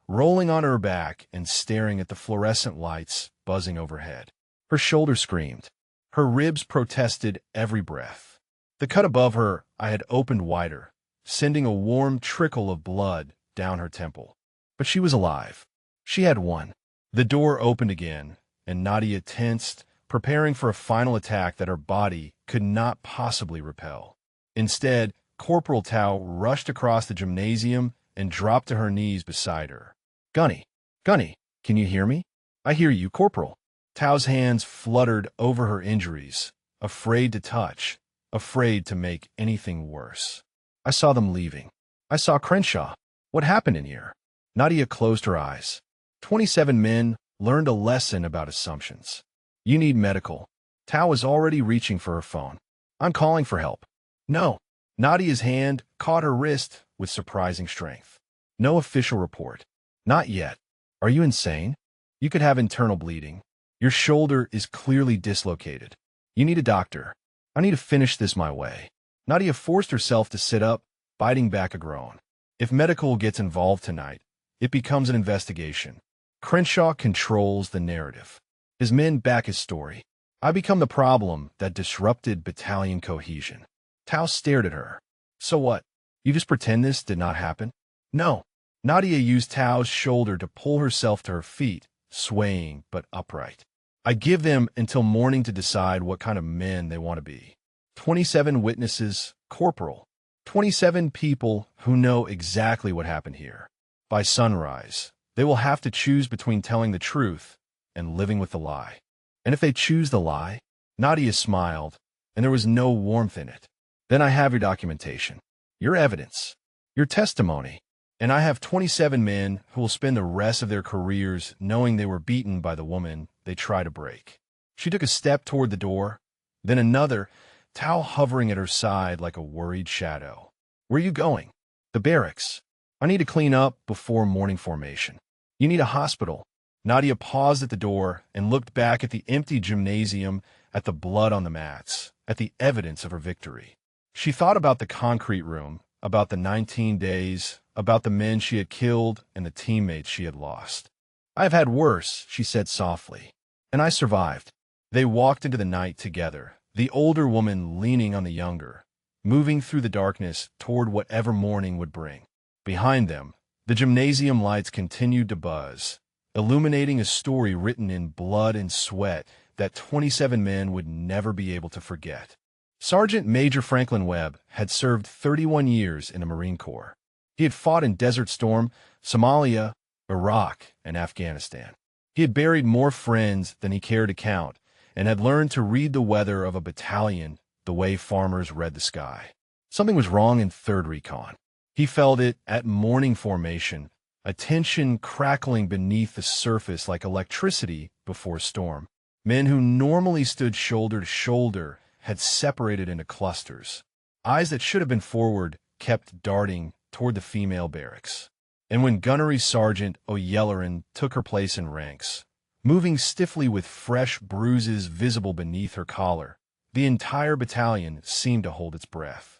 rolling on her back and staring at the fluorescent lights buzzing overhead. Her shoulder screamed. Her ribs protested every breath. The cut above her eye had opened wider, sending a warm trickle of blood down her temple. But she was alive. She had won. The door opened again, and Nadia tensed, preparing for a final attack that her body could not possibly repel. Instead, Corporal Tao rushed across the gymnasium and dropped to her knees beside her. "Gunny, Gunny, can you hear me?" "I hear you, Corporal." Tao's hands fluttered over her injuries, afraid to touch, afraid to make anything worse. "I saw them leaving. I saw Crenshaw. What happened in here?" Nadia closed her eyes. 27 men learned a lesson about assumptions. "You need medical." Tao was already reaching for her phone. "I'm calling for help." "No." Nadia's hand caught her wrist with surprising strength. "No official report. Not yet. Are you insane? You could have internal bleeding. Your shoulder is clearly dislocated. You need a doctor. I need to finish this my way." Nadia forced herself to sit up, biting back a groan. If medical gets involved tonight, it becomes an investigation. Crenshaw controls the narrative. His men back his story. I become the problem that disrupted battalion cohesion. Tao stared at her. "So what? You just pretend this did not happen?" "No." Nadia used Tao's shoulder to pull herself to her feet, swaying but upright. "I give them until morning to decide what kind of men they want to be. 27 witnesses, Corporal. 27 people who know exactly what happened here. By sunrise, they will have to choose between telling the truth and living with the lie. And if they choose the lie," Nadia smiled, and there was no warmth in it, "then I have your documentation, your evidence, your testimony, and I have 27 men who will spend the rest of their careers knowing they were beaten by the woman they try to break." She took a step toward the door, then another, Tao hovering at her side like a worried shadow. "Where are you going?" "The barracks. I need to clean up before morning formation." "You need a hospital." Nadia paused at the door and looked back at the empty gymnasium, at the blood on the mats, at the evidence of her victory. She thought about the concrete room, about the 19 days, about the men she had killed and the teammates she had lost. "I have had worse," she said softly, "and I survived." They walked into the night together, the older woman leaning on the younger, moving through the darkness toward whatever morning would bring. Behind them, the gymnasium lights continued to buzz, illuminating a story written in blood and sweat that 27 men would never be able to forget. Sergeant Major Franklin Webb had served 31 years in the Marine Corps. He had fought in Desert Storm, Somalia, Iraq, and Afghanistan. He had buried more friends than he cared to count, and had learned to read the weather of a battalion the way farmers read the sky. Something was wrong in 3rd Recon. He felt it at morning formation, a tension crackling beneath the surface like electricity before a storm. Men who normally stood shoulder to shoulder had separated into clusters. Eyes that should have been forward kept darting toward the female barracks. And when Gunnery Sergeant O'Yelleran took her place in ranks, moving stiffly with fresh bruises visible beneath her collar, the entire battalion seemed to hold its breath.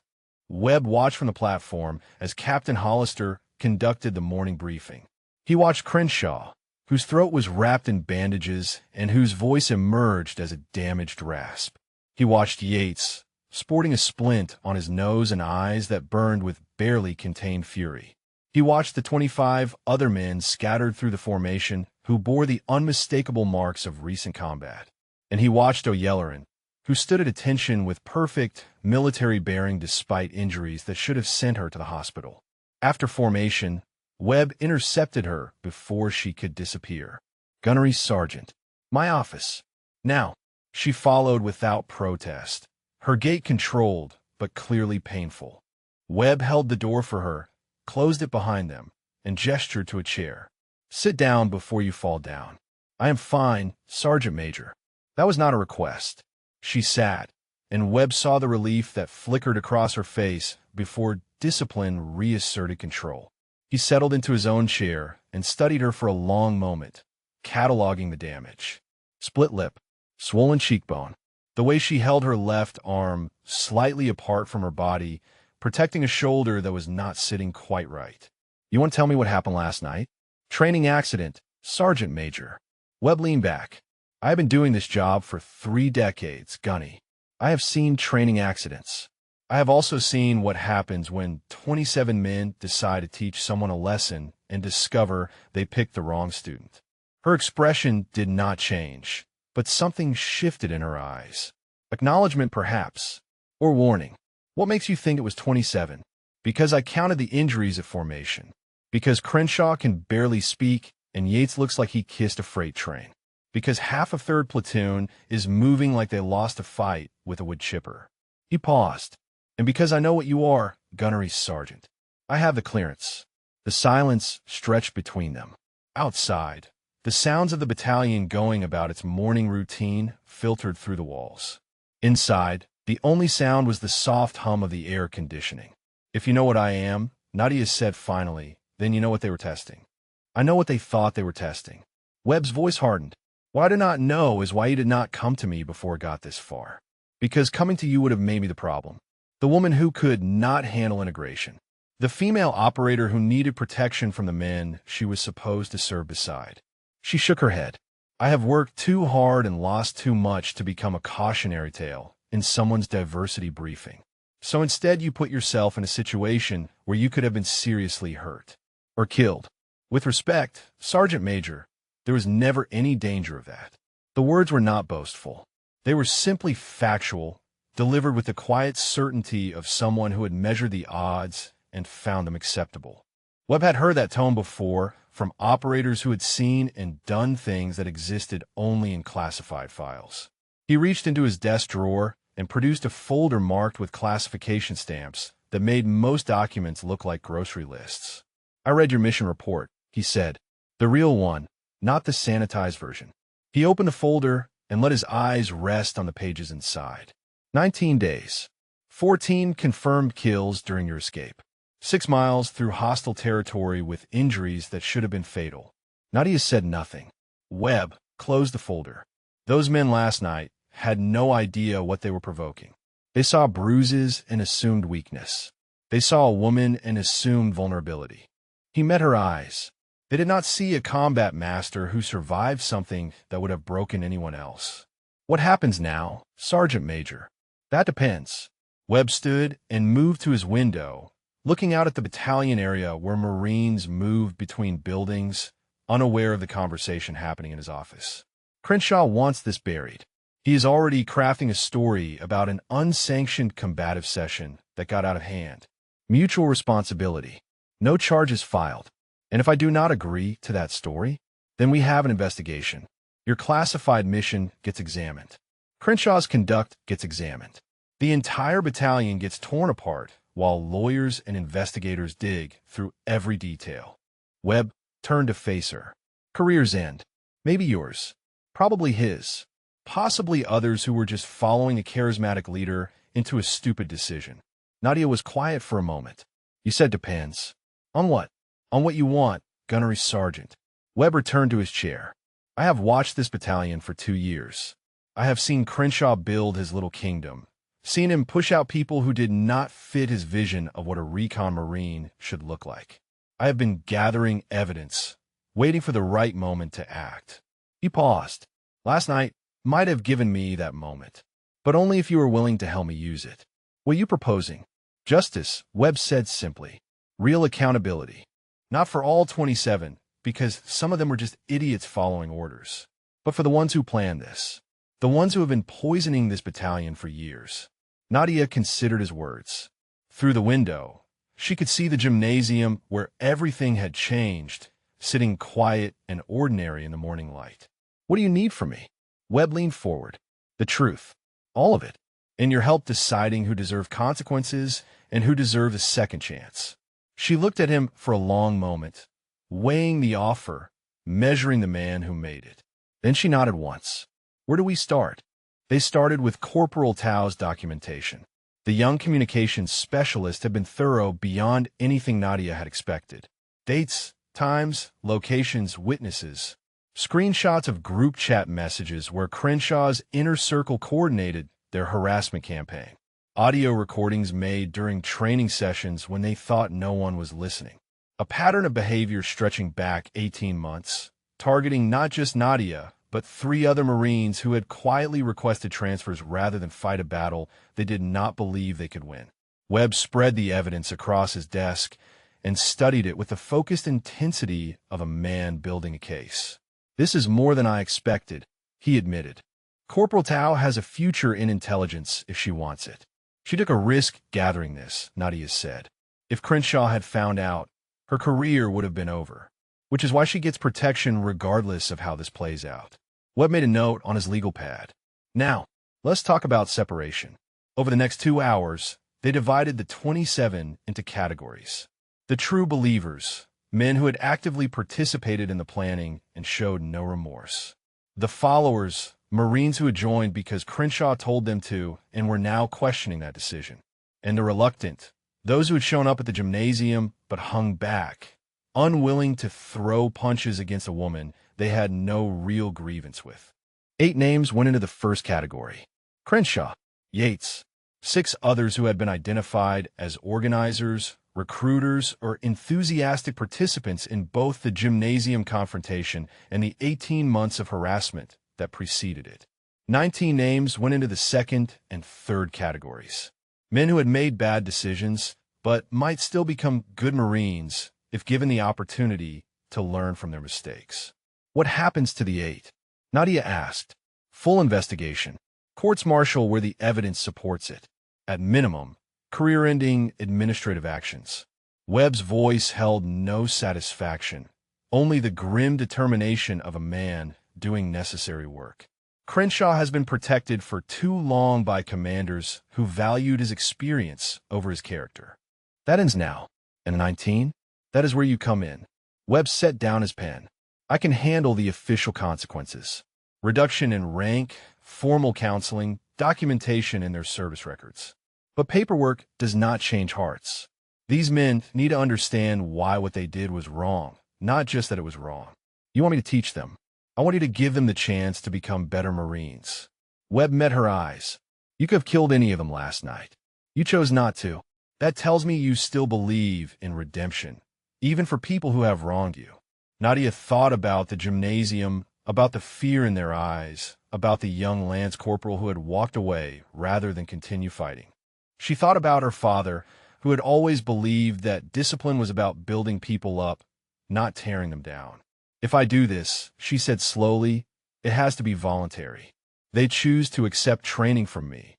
Webb watched from the platform as Captain Hollister conducted the morning briefing. He watched Crenshaw, whose throat was wrapped in bandages and whose voice emerged as a damaged rasp. He watched Yates, sporting a splint on his nose and eyes that burned with barely contained fury. He watched the 25 other men scattered through the formation who bore the unmistakable marks of recent combat. And he watched O'Yelleran, who stood at attention with perfect military bearing despite injuries that should have sent her to the hospital. After formation, Webb intercepted her before she could disappear. "Gunnery Sergeant, my office." "Now." She followed without protest, her gait controlled but clearly painful. Webb held the door for her, closed it behind them, and gestured to a chair. "Sit down before you fall down." "I am fine, Sergeant Major." That was not a request. She sat, and Webb saw the relief that flickered across her face before discipline reasserted control. He settled into his own chair and studied her for a long moment, cataloging the damage. Split lip, swollen cheekbone, the way she held her left arm slightly apart from her body, protecting a shoulder that was not sitting quite right. "You want to tell me what happened last night?" "Training accident, Sergeant Major." Webb leaned back. "I have been doing this job for 3 decades, Gunny. I have seen training accidents. I have also seen what happens when 27 men decide to teach someone a lesson and discover they picked the wrong student." Her expression did not change, but something shifted in her eyes. Acknowledgement, perhaps, or warning. "What makes you think it was 27? "Because I counted the injuries at formation. Because Crenshaw can barely speak and Yates looks like he kissed a freight train. Because half of 3rd Platoon is moving like they lost a fight with a wood chipper." He paused. "And because I know what you are, Gunnery Sergeant. I have the clearance." The silence stretched between them. Outside, the sounds of the battalion going about its morning routine filtered through the walls. Inside, the only sound was the soft hum of the air conditioning. "If you know what I am," Nadia said finally, "then you know what they were testing." "I know what they thought they were testing." Webb's voice hardened. "What I do not know is why you did not come to me before it got this far. Because coming to you would have made me the problem. The woman who could not handle integration. The female operator who needed protection from the men she was supposed to serve beside." She shook her head. "I have worked too hard and lost too much to become a cautionary tale in someone's diversity briefing. So instead you put yourself in a situation where you could have been seriously hurt. Or killed. With respect, Sergeant Major, there was never any danger of that." The words were not boastful. They were simply factual, delivered with the quiet certainty of someone who had measured the odds and found them acceptable. Webb had heard that tone before from operators who had seen and done things that existed only in classified files. He reached into his desk drawer and produced a folder marked with classification stamps that made most documents look like grocery lists. "I read your mission report," he said. "The real one, not the sanitized version." He opened the folder and let his eyes rest on the pages inside. 19 days. 14 confirmed kills during your escape. 6 miles through hostile territory with injuries that should have been fatal. Nadia said nothing. Webb closed the folder. Those men last night had no idea what they were provoking. They saw bruises and assumed weakness. They saw a woman and assumed vulnerability. He met her eyes. They did not see a combat master who survived something that would have broken anyone else. What happens now, Sergeant Major? That depends. Webb stood and moved to his window, looking out at the battalion area where Marines moved between buildings, unaware of the conversation happening in his office. Crenshaw wants this buried. He is already crafting a story about an unsanctioned combative session that got out of hand. Mutual responsibility. No charges filed. And if I do not agree to that story, then we have an investigation. Your classified mission gets examined. Crenshaw's conduct gets examined. The entire battalion gets torn apart while lawyers and investigators dig through every detail. Webb turned to face her. Career's end. Maybe yours. Probably his. Possibly others who were just following a charismatic leader into a stupid decision. Nadia was quiet for a moment. You said depends. On what? On what you want, Gunnery Sergeant. Webb returned to his chair. I have watched this battalion for 2 years. I have seen Crenshaw build his little kingdom, seen him push out people who did not fit his vision of what a recon Marine should look like. I have been gathering evidence, waiting for the right moment to act. He paused. Last night might have given me that moment, but only if you were willing to help me use it. What are you proposing? Justice, Webb said simply. Real accountability. Not for all 27, because some of them were just idiots following orders, but for the ones who planned this. The ones who have been poisoning this battalion for years. Nadia considered his words. Through the window, she could see the gymnasium where everything had changed, sitting quiet and ordinary in the morning light. What do you need from me? Webb leaned forward. The truth. All of it. And your help deciding who deserved consequences and who deserved a second chance. She looked at him for a long moment, weighing the offer, measuring the man who made it. Then she nodded once. Where do we start? They started with Corporal Tao's documentation. The young communications specialist had been thorough beyond anything Nadia had expected. Dates, times, locations, witnesses. Screenshots of group chat messages where Crenshaw's inner circle coordinated their harassment campaign. Audio recordings made during training sessions when they thought no one was listening. A pattern of behavior stretching back 18 months, targeting not just Nadia, but 3 other Marines who had quietly requested transfers rather than fight a battle they did not believe they could win. Webb spread the evidence across his desk and studied it with the focused intensity of a man building a case. This is more than I expected, he admitted. Corporal Tao has a future in intelligence if she wants it. She took a risk gathering this, Nadia said. If Crenshaw had found out, her career would have been over, which is why she gets protection regardless of how this plays out. Webb made a note on his legal pad. Now, let's talk about separation. Over the next 2 hours, they divided the 27 into categories. The true believers, men who had actively participated in the planning and showed no remorse. The followers, Marines who had joined because Crenshaw told them to and were now questioning that decision. And the reluctant, those who had shown up at the gymnasium but hung back, unwilling to throw punches against a woman they had no real grievance with. 8 names went into the first category. Crenshaw, Yates, 6 others who had been identified as organizers, recruiters, or enthusiastic participants in both the gymnasium confrontation and the 18 months of harassment that preceded it. 19 names went into the second and third categories. Men who had made bad decisions, but might still become good Marines if given the opportunity to learn from their mistakes. What happens to the 8? Nadia asked. Full investigation. Courts-martial where the evidence supports it. At minimum, career-ending administrative actions. Webb's voice held no satisfaction, only the grim determination of a man doing necessary work. Crenshaw has been protected for too long by commanders who valued his experience over his character. That ends now. And 19? That is where you come in. Webb set down his pen. I can handle the official consequences. Reduction in rank, formal counseling, documentation in their service records. But paperwork does not change hearts. These men need to understand why what they did was wrong, not just that it was wrong. You want me to teach them? I want you to give them the chance to become better Marines. Webb met her eyes. You could have killed any of them last night. You chose not to. That tells me you still believe in redemption, even for people who have wronged you. Nadia thought about the gymnasium, about the fear in their eyes, about the young lance corporal who had walked away rather than continue fighting. She thought about her father, who had always believed that discipline was about building people up, not tearing them down. If I do this, she said slowly, it has to be voluntary. They choose to accept training from me,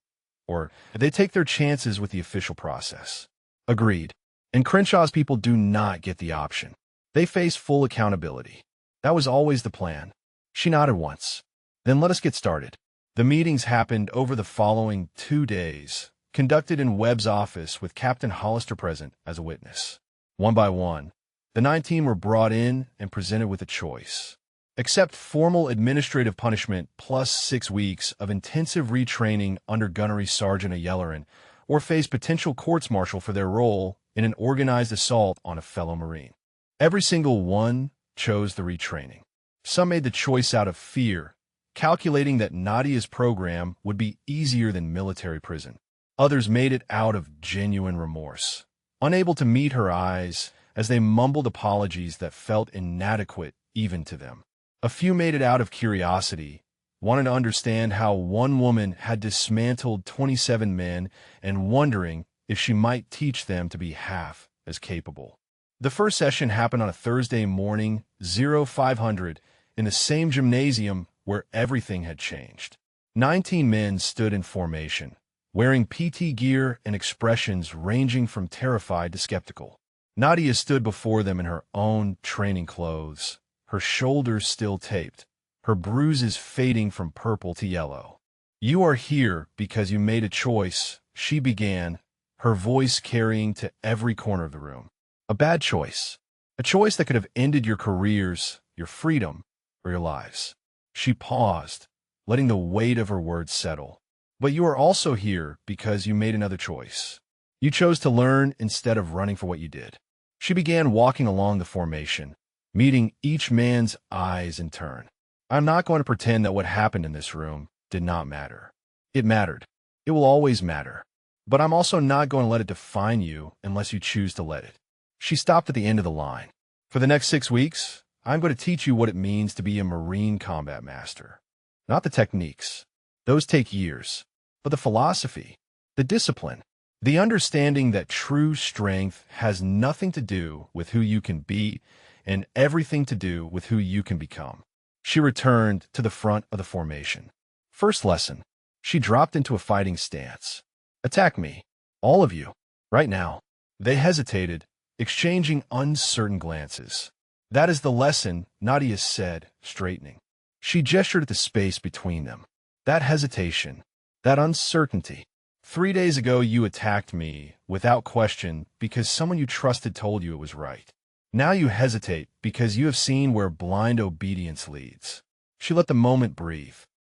or they take their chances with the official process. Agreed. And Crenshaw's people do not get the option. They face full accountability. That was always the plan. She nodded once. Then let us get started. The meetings happened over the following 2 days, conducted in Webb's office with Captain Hollister present as a witness. One by one, the 19 were brought in and presented with a choice. Accept formal administrative punishment plus 6 weeks of intensive retraining under Gunnery Sergeant O'Yelleran, or face potential courts-martial for their role in an organized assault on a fellow Marine. Every single one chose the retraining. Some made the choice out of fear, calculating that Nadia's program would be easier than military prison. Others made it out of genuine remorse, unable to meet her eyes as they mumbled apologies that felt inadequate even to them. A few made it out of curiosity, wanting to understand how one woman had dismantled 27 men and wondering if she might teach them to be half as capable. The first session happened on a Thursday morning, 0500, in the same gymnasium where everything had changed. 19 men stood in formation, wearing PT gear and expressions ranging from terrified to skeptical. Nadia stood before them in her own training clothes, her shoulders still taped, her bruises fading from purple to yellow. You are here because you made a choice, she began, her voice carrying to every corner of the room. A bad choice. A choice that could have ended your careers, your freedom, or your lives. She paused, letting the weight of her words settle. But you are also here because you made another choice. You chose to learn instead of running for what you did. She began walking along the formation, meeting each man's eyes in turn. I'm not going to pretend that what happened in this room did not matter. It mattered. It will always matter. But I'm also not going to let it define you unless you choose to let it. She stopped at the end of the line. For the next 6 weeks, I'm going to teach you what it means to be a Marine combat master. Not the techniques. Those take years. But the philosophy, the discipline, the understanding that true strength has nothing to do with who you can be and everything to do with who you can become. She returned to the front of the formation. First lesson. She dropped into a fighting stance. Attack me. All of you. Right now. They hesitated, exchanging uncertain glances. That is the lesson, Nadia said, straightening. She gestured at the space between them. That hesitation, that uncertainty. 3 days ago you attacked me, without question, because someone you trusted told you it was right. Now you hesitate because you have seen where blind obedience leads. She let the moment breathe.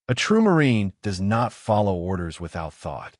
A true Marine does not follow orders without thought.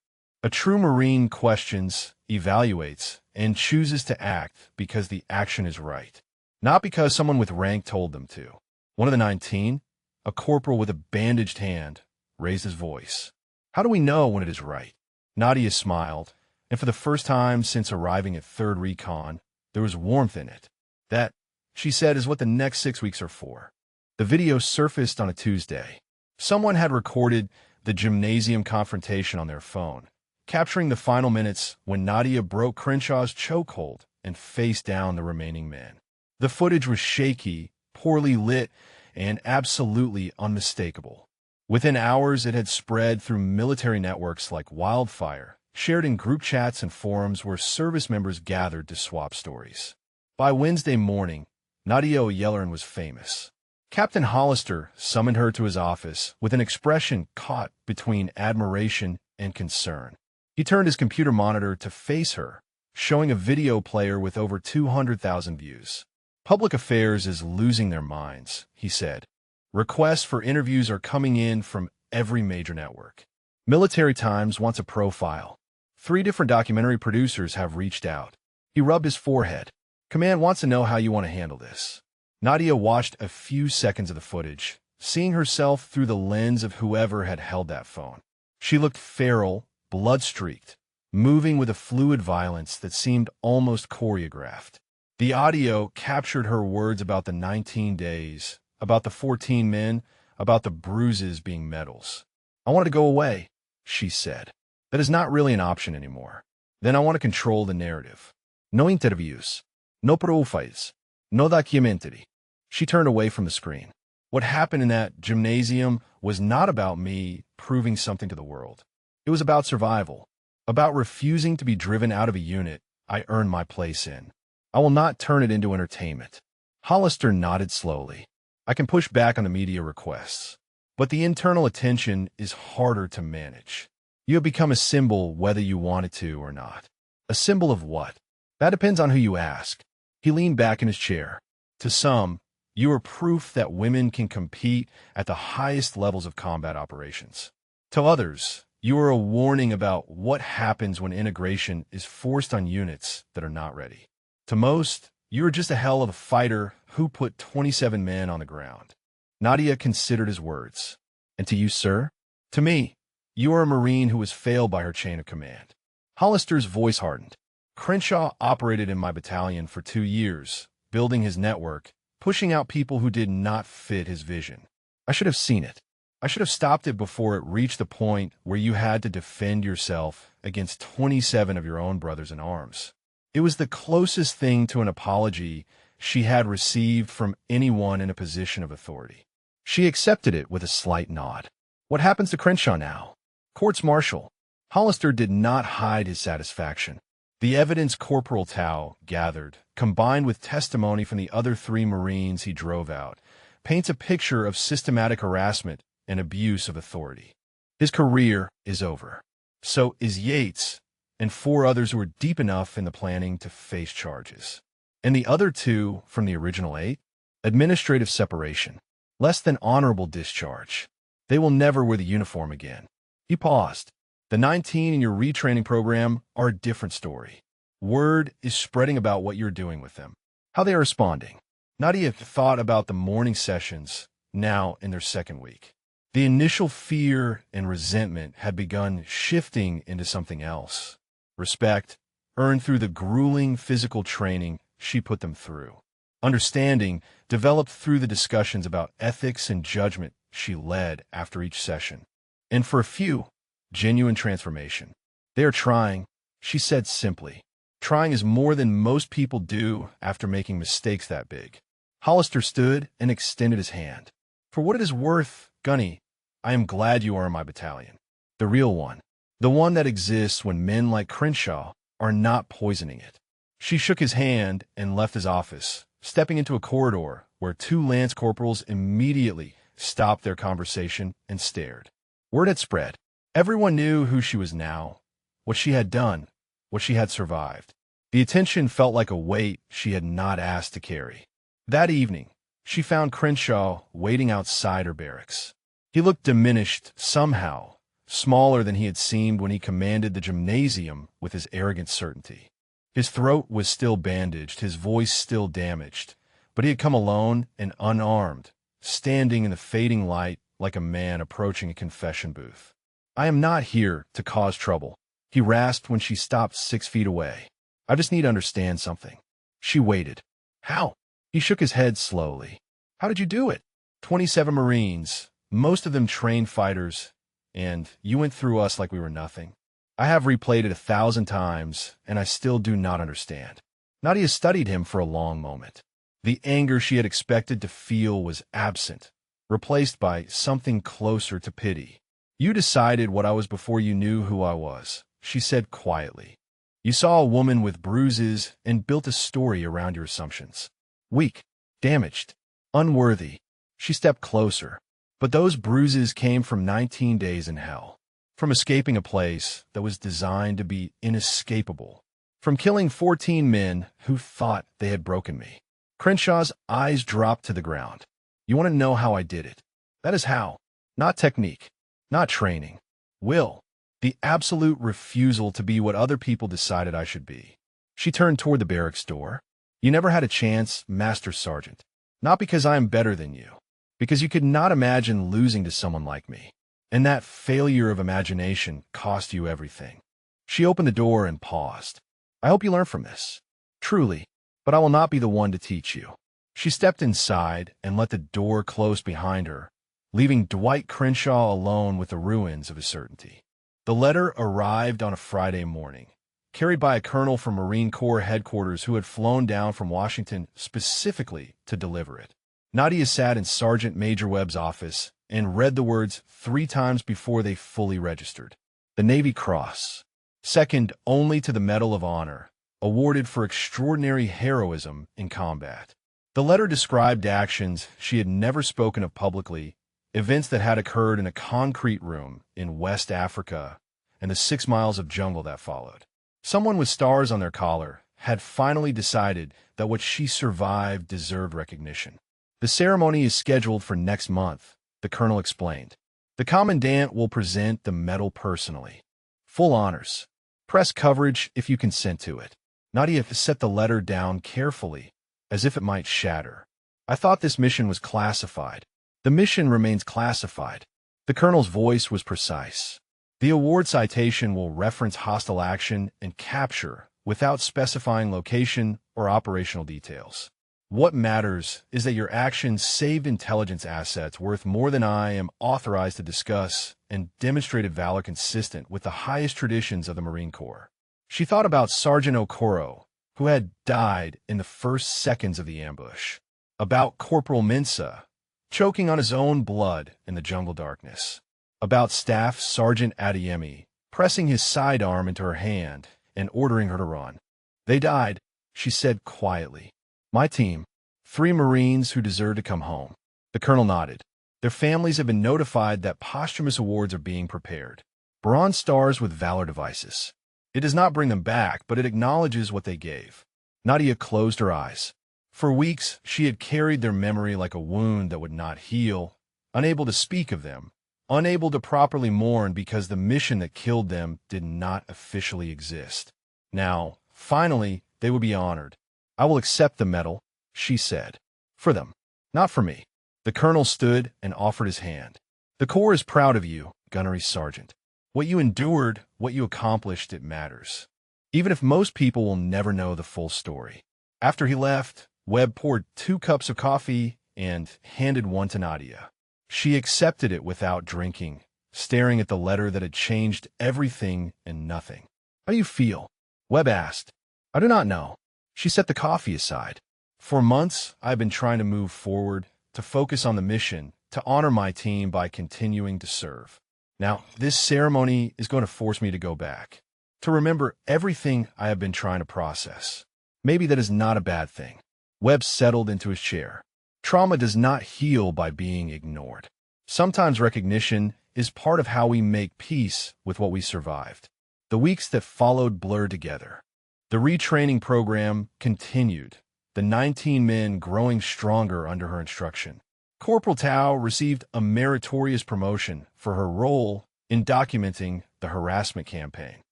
A true Marine questions, evaluates, and chooses to act because the action is right, not because someone with rank told them to. One of the 19, a corporal with a bandaged hand, raised his voice. How do we know when it is right? Nadia smiled, and for the first time since arriving at 3rd Recon, there was warmth in it. That, she said, is what the next 6 weeks are for. The video surfaced on a Tuesday. Someone had recorded the gymnasium confrontation on their phone, capturing the final minutes when Nadia broke Crenshaw's chokehold and faced down the remaining men. The footage was shaky, poorly lit, and absolutely unmistakable. Within hours, it had spread through military networks like wildfire, shared in group chats and forums where service members gathered to swap stories. By Wednesday morning, Nadia O'Yelleran was famous. Captain Hollister summoned her to his office with an expression caught between admiration and concern. He turned his computer monitor to face her, showing a video player with over 200,000 views. Public affairs is losing their minds, he said. Requests for interviews are coming in from every major network. Military Times wants a profile. 3 different documentary producers have reached out. He rubbed his forehead. Command wants to know how you want to handle this. Nadia watched a few seconds of the footage, seeing herself through the lens of whoever had held that phone. She looked feral, blood-streaked, moving with a fluid violence that seemed almost choreographed. The audio captured her words about the 19 days, about the 14 men, about the bruises being medals. "I wanted to go away," she said. "That is not really an option anymore. Then I want to control the narrative. No interviews. No profiles. No documentary." She turned away from the screen. What happened in that gymnasium was not about me proving something to the world. It was about survival, about refusing to be driven out of a unit I earned my place in. I will not turn it into entertainment. Hollister nodded slowly. I can push back on the media requests, but the internal attention is harder to manage. You have become a symbol whether you wanted to or not. A symbol of what? That depends on who you ask. He leaned back in his chair. To some, you are proof that women can compete at the highest levels of combat operations. To others, you are a warning about what happens when integration is forced on units that are not ready. To most, you are just a hell of a fighter who put 27 men on the ground. Nadia considered his words. And to you, sir? To me, you are a Marine who was failed by her chain of command. Hollister's voice hardened. Crenshaw operated in my battalion for 2 years, building his network, pushing out people who did not fit his vision. I should have seen it. I should have stopped it before it reached the point where you had to defend yourself against 27 of your own brothers in arms. It was the closest thing to an apology she had received from anyone in a position of authority. She accepted it with a slight nod. What happens to Crenshaw now? Courts-martial. Hollister did not hide his satisfaction. The evidence Corporal Tao gathered, combined with testimony from the other 3 Marines he drove out, paints a picture of systematic harassment and abuse of authority. His career is over. So is Yates and 4 others who were deep enough in the planning to face charges. And the other 2 from the original 8? Administrative separation. Less than honorable discharge. They will never wear the uniform again. He paused. The 19 in your retraining program are a different story. Word is spreading about what you're doing with them, how they are responding. Nadia thought about the morning sessions, now in their 2nd week. The initial fear and resentment had begun shifting into something else. Respect, earned through the grueling physical training she put them through. Understanding, developed through the discussions about ethics and judgment she led after each session. And for a few, genuine transformation. They are trying, she said simply. Trying is more than most people do after making mistakes that big. Hollister stood and extended his hand. For what it is worth, Gunny, I am glad you are in my battalion. The real one. The one that exists when men like Crenshaw are not poisoning it. She shook his hand and left his office, stepping into a corridor where 2 lance corporals immediately stopped their conversation and stared. Word had spread. Everyone knew who she was now, what she had done, what she had survived. The attention felt like a weight she had not asked to carry. That evening, she found Crenshaw waiting outside her barracks. He looked diminished somehow, smaller than he had seemed when he commanded the gymnasium with his arrogant certainty. His throat was still bandaged, his voice still damaged, but he had come alone and unarmed, standing in the fading light like a man approaching a confession booth. I am not here to cause trouble, he rasped when she stopped 6 feet away. I just need to understand something. She waited. How? He shook his head slowly. How did you do it? 27 Marines, most of them trained fighters, and you went through us like we were nothing. I have replayed it 1,000 times, and I still do not understand. Nadia studied him for a long moment. The anger she had expected to feel was absent, replaced by something closer to pity. You decided what I was before you knew who I was, she said quietly. You saw a woman with bruises and built a story around your assumptions. Weak, damaged, unworthy. She stepped closer. But those bruises came from 19 days in hell. From escaping a place that was designed to be inescapable. From killing 14 men who thought they had broken me. Crenshaw's eyes dropped to the ground. You want to know how I did it? That is how. Not technique. Not training. Will. The absolute refusal to be what other people decided I should be. She turned toward the barracks door. You never had a chance, Master Sergeant. Not because I am better than you. because you could not imagine losing to someone like me. And that failure of imagination cost you everything. She opened the door and paused. I hope you learn from this. Truly, but I will not be the one to teach you. She stepped inside and let the door close behind her, leaving Dwight Crenshaw alone with the ruins of his certainty. The letter arrived on a Friday morning, carried by a colonel from Marine Corps headquarters who had flown down from Washington specifically to deliver it. Nadia sat in Sergeant Major Webb's office and read the words 3 times before they fully registered. The Navy Cross, second only to the Medal of Honor, awarded for extraordinary heroism in combat. The letter described actions she had never spoken of publicly, events that had occurred in a concrete room in West Africa and the 6 miles of jungle that followed. Someone with stars on their collar had finally decided that what she survived deserved recognition. The ceremony is scheduled for next month, the colonel explained. The commandant will present the medal personally. Full honors. Press coverage if you consent to it. Nadia set the letter down carefully, as if it might shatter. I thought this mission was classified. The mission remains classified. The colonel's voice was precise. The award citation will reference hostile action and capture without specifying location or operational details. What matters is that your actions saved intelligence assets worth more than I am authorized to discuss and demonstrated valor consistent with the highest traditions of the Marine Corps. She thought about Sergeant Okoro, who had died in the first seconds of the ambush, about Corporal Mensah, choking on his own blood in the jungle darkness, about Staff Sergeant Adeyemi, pressing his sidearm into her hand and ordering her to run. They died, she said quietly. My team, 3 Marines who deserve to come home. The colonel nodded. Their families have been notified that posthumous awards are being prepared. Bronze stars with valor devices. It does not bring them back, but it acknowledges what they gave. Nadia closed her eyes. For weeks, she had carried their memory like a wound that would not heal, unable to speak of them, unable to properly mourn because the mission that killed them did not officially exist. Now, finally, they would be honored. I will accept the medal, she said. For them, not for me. The colonel stood and offered his hand. The Corps is proud of you, Gunnery Sergeant. What you endured, what you accomplished, it matters. Even if most people will never know the full story. After he left, Webb poured 2 cups of coffee and handed one to Nadia. She accepted it without drinking, staring at the letter that had changed everything and nothing. How do you feel? Webb asked. I do not know. She set the coffee aside. For months, I've been trying to move forward, to focus on the mission, to honor my team by continuing to serve. Now, this ceremony is going to force me to go back, to remember everything I have been trying to process. Maybe that is not a bad thing. Webb settled into his chair. Trauma does not heal by being ignored. Sometimes recognition is part of how we make peace with what we survived. The weeks that followed blurred together. The retraining program continued, the 19 men growing stronger under her instruction. Corporal Tao received a meritorious promotion for her role in documenting the harassment campaign.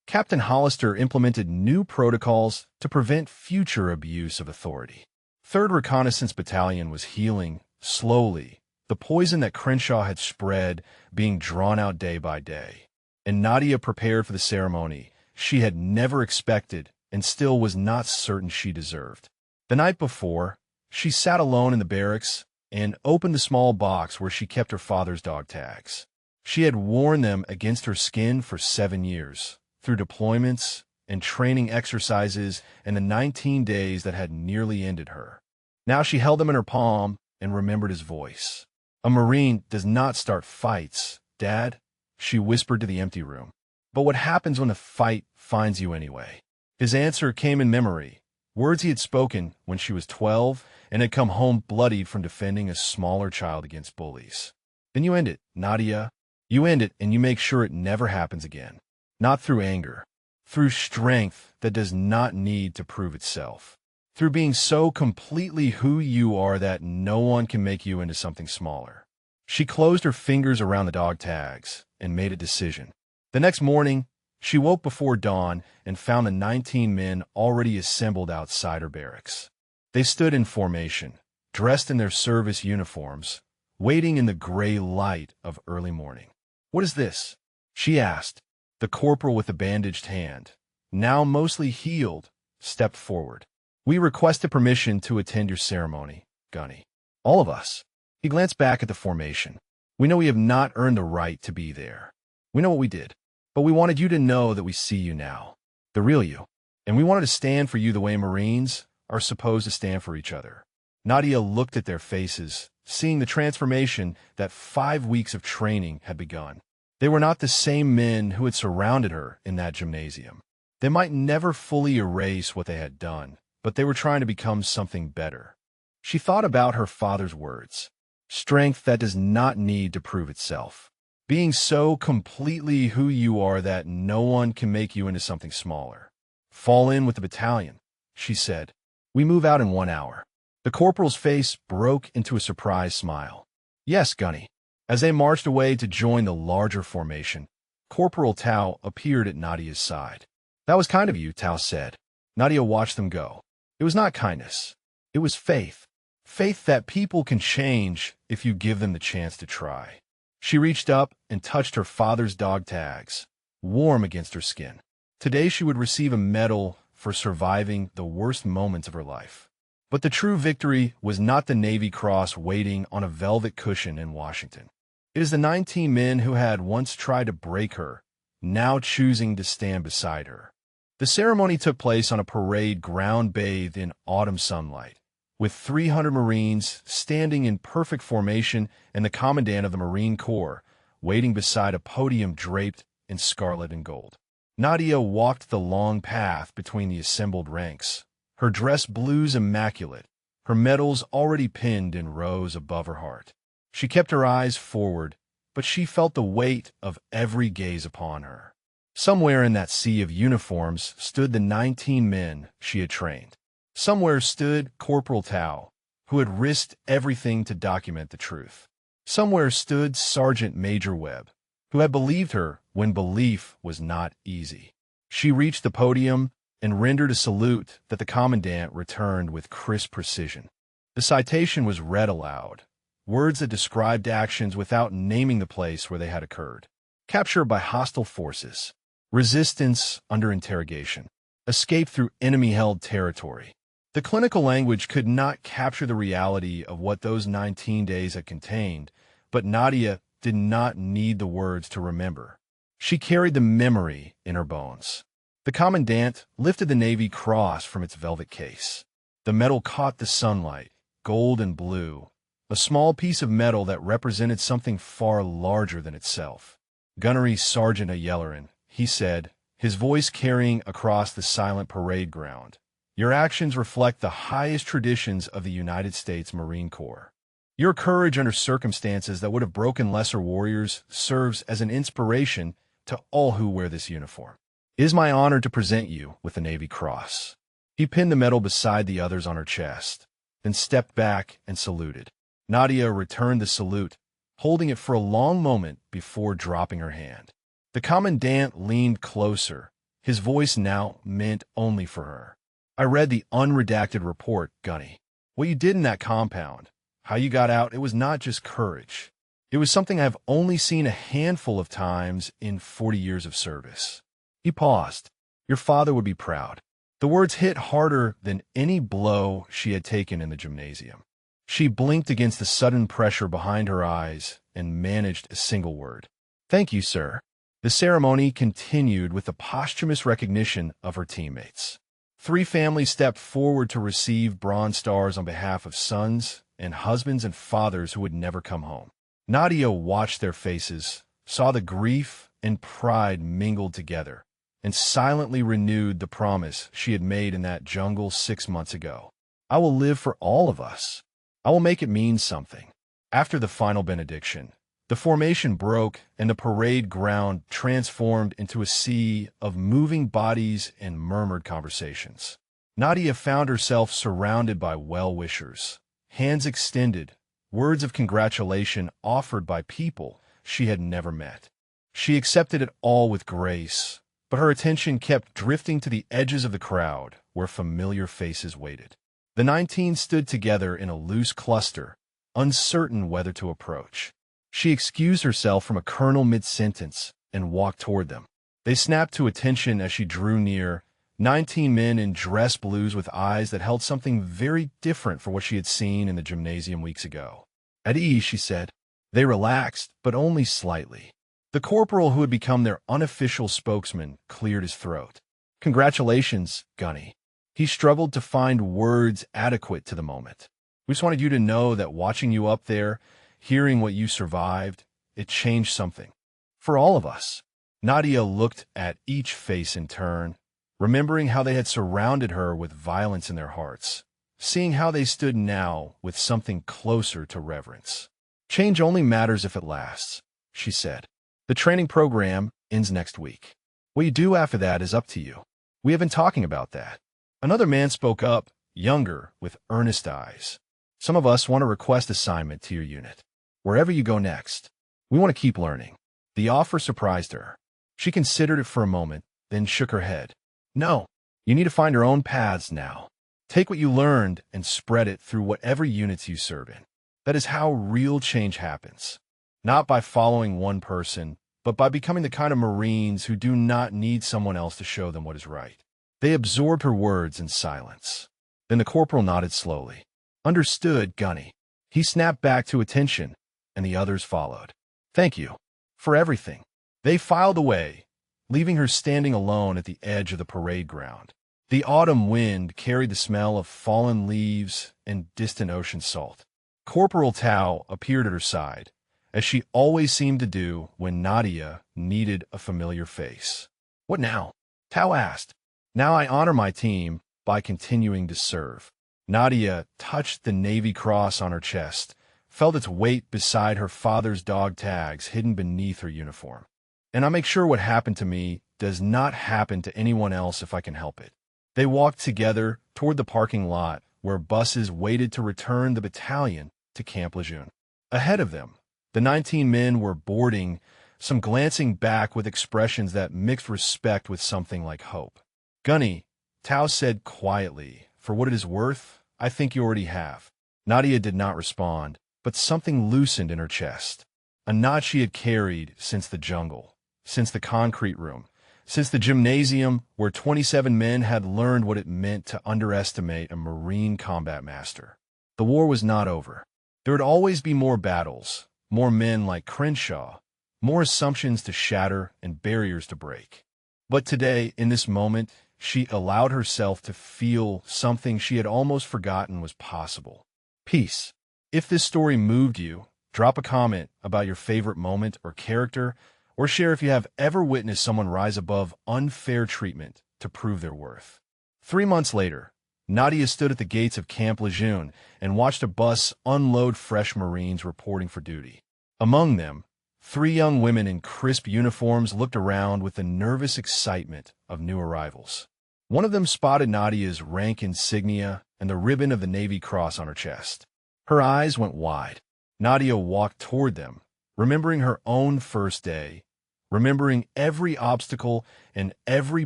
Captain Hollister implemented new protocols to prevent future abuse of authority. 3rd Reconnaissance Battalion was healing, slowly, the poison that Crenshaw had spread being drawn out day by day. And Nadia prepared for the ceremony she had never expected and still was not certain she deserved. The night before, she sat alone in the barracks and opened the small box where she kept her father's dog tags. She had worn them against her skin for 7 years, through deployments and training exercises and the 19 days that had nearly ended her. Now she held them in her palm and remembered his voice. A Marine does not start fights, Dad, she whispered to the empty room. But what happens when a fight finds you anyway? His answer came in memory, words he had spoken when she was 12 and had come home bloodied from defending a smaller child against bullies. Then you end it, Nadia. You end it and you make sure it never happens again. Not through anger, through strength that does not need to prove itself. Through being so completely who you are that no one can make you into something smaller. She closed her fingers around the dog tags and made a decision. The next morning, she woke before dawn and found the 19 men already assembled outside her barracks. They stood in formation, dressed in their service uniforms, waiting in the gray light of early morning. "What is this?" she asked. The corporal with the bandaged hand, now mostly healed, stepped forward. "We requested permission to attend your ceremony, Gunny. All of us." He glanced back at the formation. "We know we have not earned the right to be there. We know what we did. But we wanted you to know that we see you now, the real you. And we wanted to stand for you the way Marines are supposed to stand for each other." Nadia looked at their faces, seeing the transformation that 5 weeks of training had begun. They were not the same men who had surrounded her in that gymnasium. They might never fully erase what they had done, but they were trying to become something better. She thought about her father's words. Strength that does not need to prove itself. Being so completely who you are that no one can make you into something smaller. "Fall in with the battalion," she said. "We move out in 1 hour." The corporal's face broke into a surprised smile. "Yes, Gunny." As they marched away to join the larger formation, Corporal Tao appeared at Nadia's side. "That was kind of you," Tao said. Nadia watched them go. It was not kindness. It was faith. Faith that people can change if you give them the chance to try. She reached up and touched her father's dog tags, warm against her skin. Today she would receive a medal for surviving the worst moments of her life. But the true victory was not the Navy Cross waiting on a velvet cushion in Washington. It is the 19 men who had once tried to break her, now choosing to stand beside her. The ceremony took place on a parade ground bathed in autumn sunlight, with 300 Marines standing in perfect formation and the commandant of the Marine Corps waiting beside a podium draped in scarlet and gold. Nadia walked the long path between the assembled ranks, her dress blues immaculate, her medals already pinned in rows above her heart. She kept her eyes forward, but she felt the weight of every gaze upon her. Somewhere in that sea of uniforms stood the 19 men she had trained. Somewhere stood Corporal Tao, who had risked everything to document the truth. Somewhere stood Sergeant Major Webb, who had believed her when belief was not easy. She reached the podium and rendered a salute that the commandant returned with crisp precision. The citation was read aloud, words that described actions without naming the place where they had occurred. Capture by hostile forces, resistance under interrogation, escape through enemy-held territory. The clinical language could not capture the reality of what those 19 days had contained, but Nadia did not need the words to remember. She carried the memory in her bones. The commandant lifted the Navy Cross from its velvet case. The medal caught the sunlight, gold and blue, a small piece of metal that represented something far larger than itself. "Gunnery Sergeant O'Yelleran," he said, his voice carrying across the silent parade ground. "Your actions reflect the highest traditions of the United States Marine Corps. Your courage under circumstances that would have broken lesser warriors serves as an inspiration to all who wear this uniform. It is my honor to present you with the Navy Cross." He pinned the medal beside the others on her chest, then stepped back and saluted. Nadia returned the salute, holding it for a long moment before dropping her hand. The commandant leaned closer, his voice now meant only for her. "I read the unredacted report, Gunny. What you did in that compound, how you got out, it was not just courage. It was something I've only seen a handful of times in 40 years of service." He paused. "Your father would be proud." The words hit harder than any blow she had taken in the gymnasium. She blinked against the sudden pressure behind her eyes and managed a single word. "Thank you, sir." The ceremony continued with the posthumous recognition of her teammates. 3 families stepped forward to receive Bronze Stars on behalf of sons and husbands and fathers who would never come home. Nadia watched their faces, saw the grief and pride mingled together, and silently renewed the promise she had made in that jungle 6 months ago. "I will live for all of us. I will make it mean something." After the final benediction, the formation broke and the parade ground transformed into a sea of moving bodies and murmured conversations. Nadia found herself surrounded by well-wishers, hands extended, words of congratulation offered by people she had never met. She accepted it all with grace, but her attention kept drifting to the edges of the crowd where familiar faces waited. The 19 stood together in a loose cluster, uncertain whether to approach. She excused herself from a colonel mid-sentence and walked toward them. They snapped to attention as she drew near, 19 men in dress blues with eyes that held something very different from what she had seen in the gymnasium weeks ago. At ease, she said. They relaxed, but only slightly. The corporal who had become their unofficial spokesman cleared his throat. Congratulations, Gunny. He struggled to find words adequate to the moment. We just wanted you to know that watching you up there, hearing what you survived, it changed something. For all of us. Nadia looked at each face in turn, remembering how they had surrounded her with violence in their hearts, seeing how they stood now with something closer to reverence. Change only matters if it lasts, she said. The training program ends next week. What you do after that is up to you. We have been talking about that. Another man spoke up, younger, with earnest eyes. Some of us want a request assignment to your unit. Wherever you go next, we want to keep learning. The offer surprised her. She considered it for a moment, then shook her head. No, you need to find your own paths now. Take what you learned and spread it through whatever units you serve in. That is how real change happens. Not by following one person, but by becoming the kind of Marines who do not need someone else to show them what is right. They absorbed her words in silence. Then the corporal nodded slowly. Understood, Gunny. He snapped back to attention, and the others followed. Thank you. For everything. They filed away, leaving her standing alone at the edge of the parade ground. The autumn wind carried the smell of fallen leaves and distant ocean salt. Corporal Tao appeared at her side, as she always seemed to do when Nadia needed a familiar face. What now? Tao asked. Now I honor my team by continuing to serve. Nadia touched the Navy Cross on her chest, felt its weight beside her father's dog tags hidden beneath her uniform. And I make sure what happened to me does not happen to anyone else if I can help it. They walked together toward the parking lot where buses waited to return the battalion to Camp Lejeune. Ahead of them, the 19 men were boarding, some glancing back with expressions that mixed respect with something like hope. Gunny, Tao said quietly, for what it is worth, I think you already have. Nadia did not respond, but something loosened in her chest. A knot she had carried since the jungle, since the concrete room, since the gymnasium where 27 men had learned what it meant to underestimate a Marine combat master. The war was not over. There would always be more battles, more men like Crenshaw, more assumptions to shatter and barriers to break. But today, in this moment, she allowed herself to feel something she had almost forgotten was possible. Peace. If this story moved you, drop a comment about your favorite moment or character, or share if you have ever witnessed someone rise above unfair treatment to prove their worth. 3 months later, Nadia stood at the gates of Camp Lejeune and watched a bus unload fresh Marines reporting for duty. Among them, 3 young women in crisp uniforms looked around with the nervous excitement of new arrivals. One of them spotted Nadia's rank insignia and the ribbon of the Navy Cross on her chest. Her eyes went wide. Nadia walked toward them, remembering her own first day, remembering every obstacle and every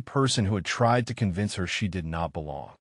person who had tried to convince her she did not belong.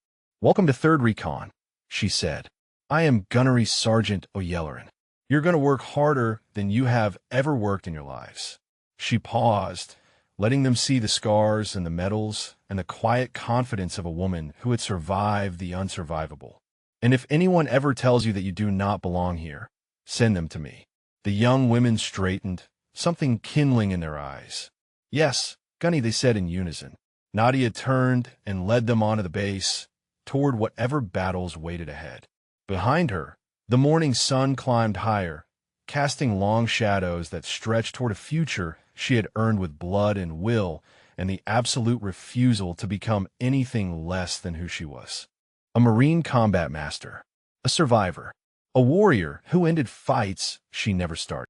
Welcome to 3rd Recon, she said. I am Gunnery Sergeant O'Yelleran. You're going to work harder than you have ever worked in your lives. She paused, letting them see the scars and the medals and the quiet confidence of a woman who had survived the unsurvivable. And if anyone ever tells you that you do not belong here, send them to me. The young women straightened, something kindling in their eyes. Yes, Gunny, they said in unison. Nadia turned and led them onto the base, toward whatever battles waited ahead. Behind her, the morning sun climbed higher, casting long shadows that stretched toward a future she had earned with blood and will and the absolute refusal to become anything less than who she was. A Marine combat master, a survivor, a warrior who ended fights she never started.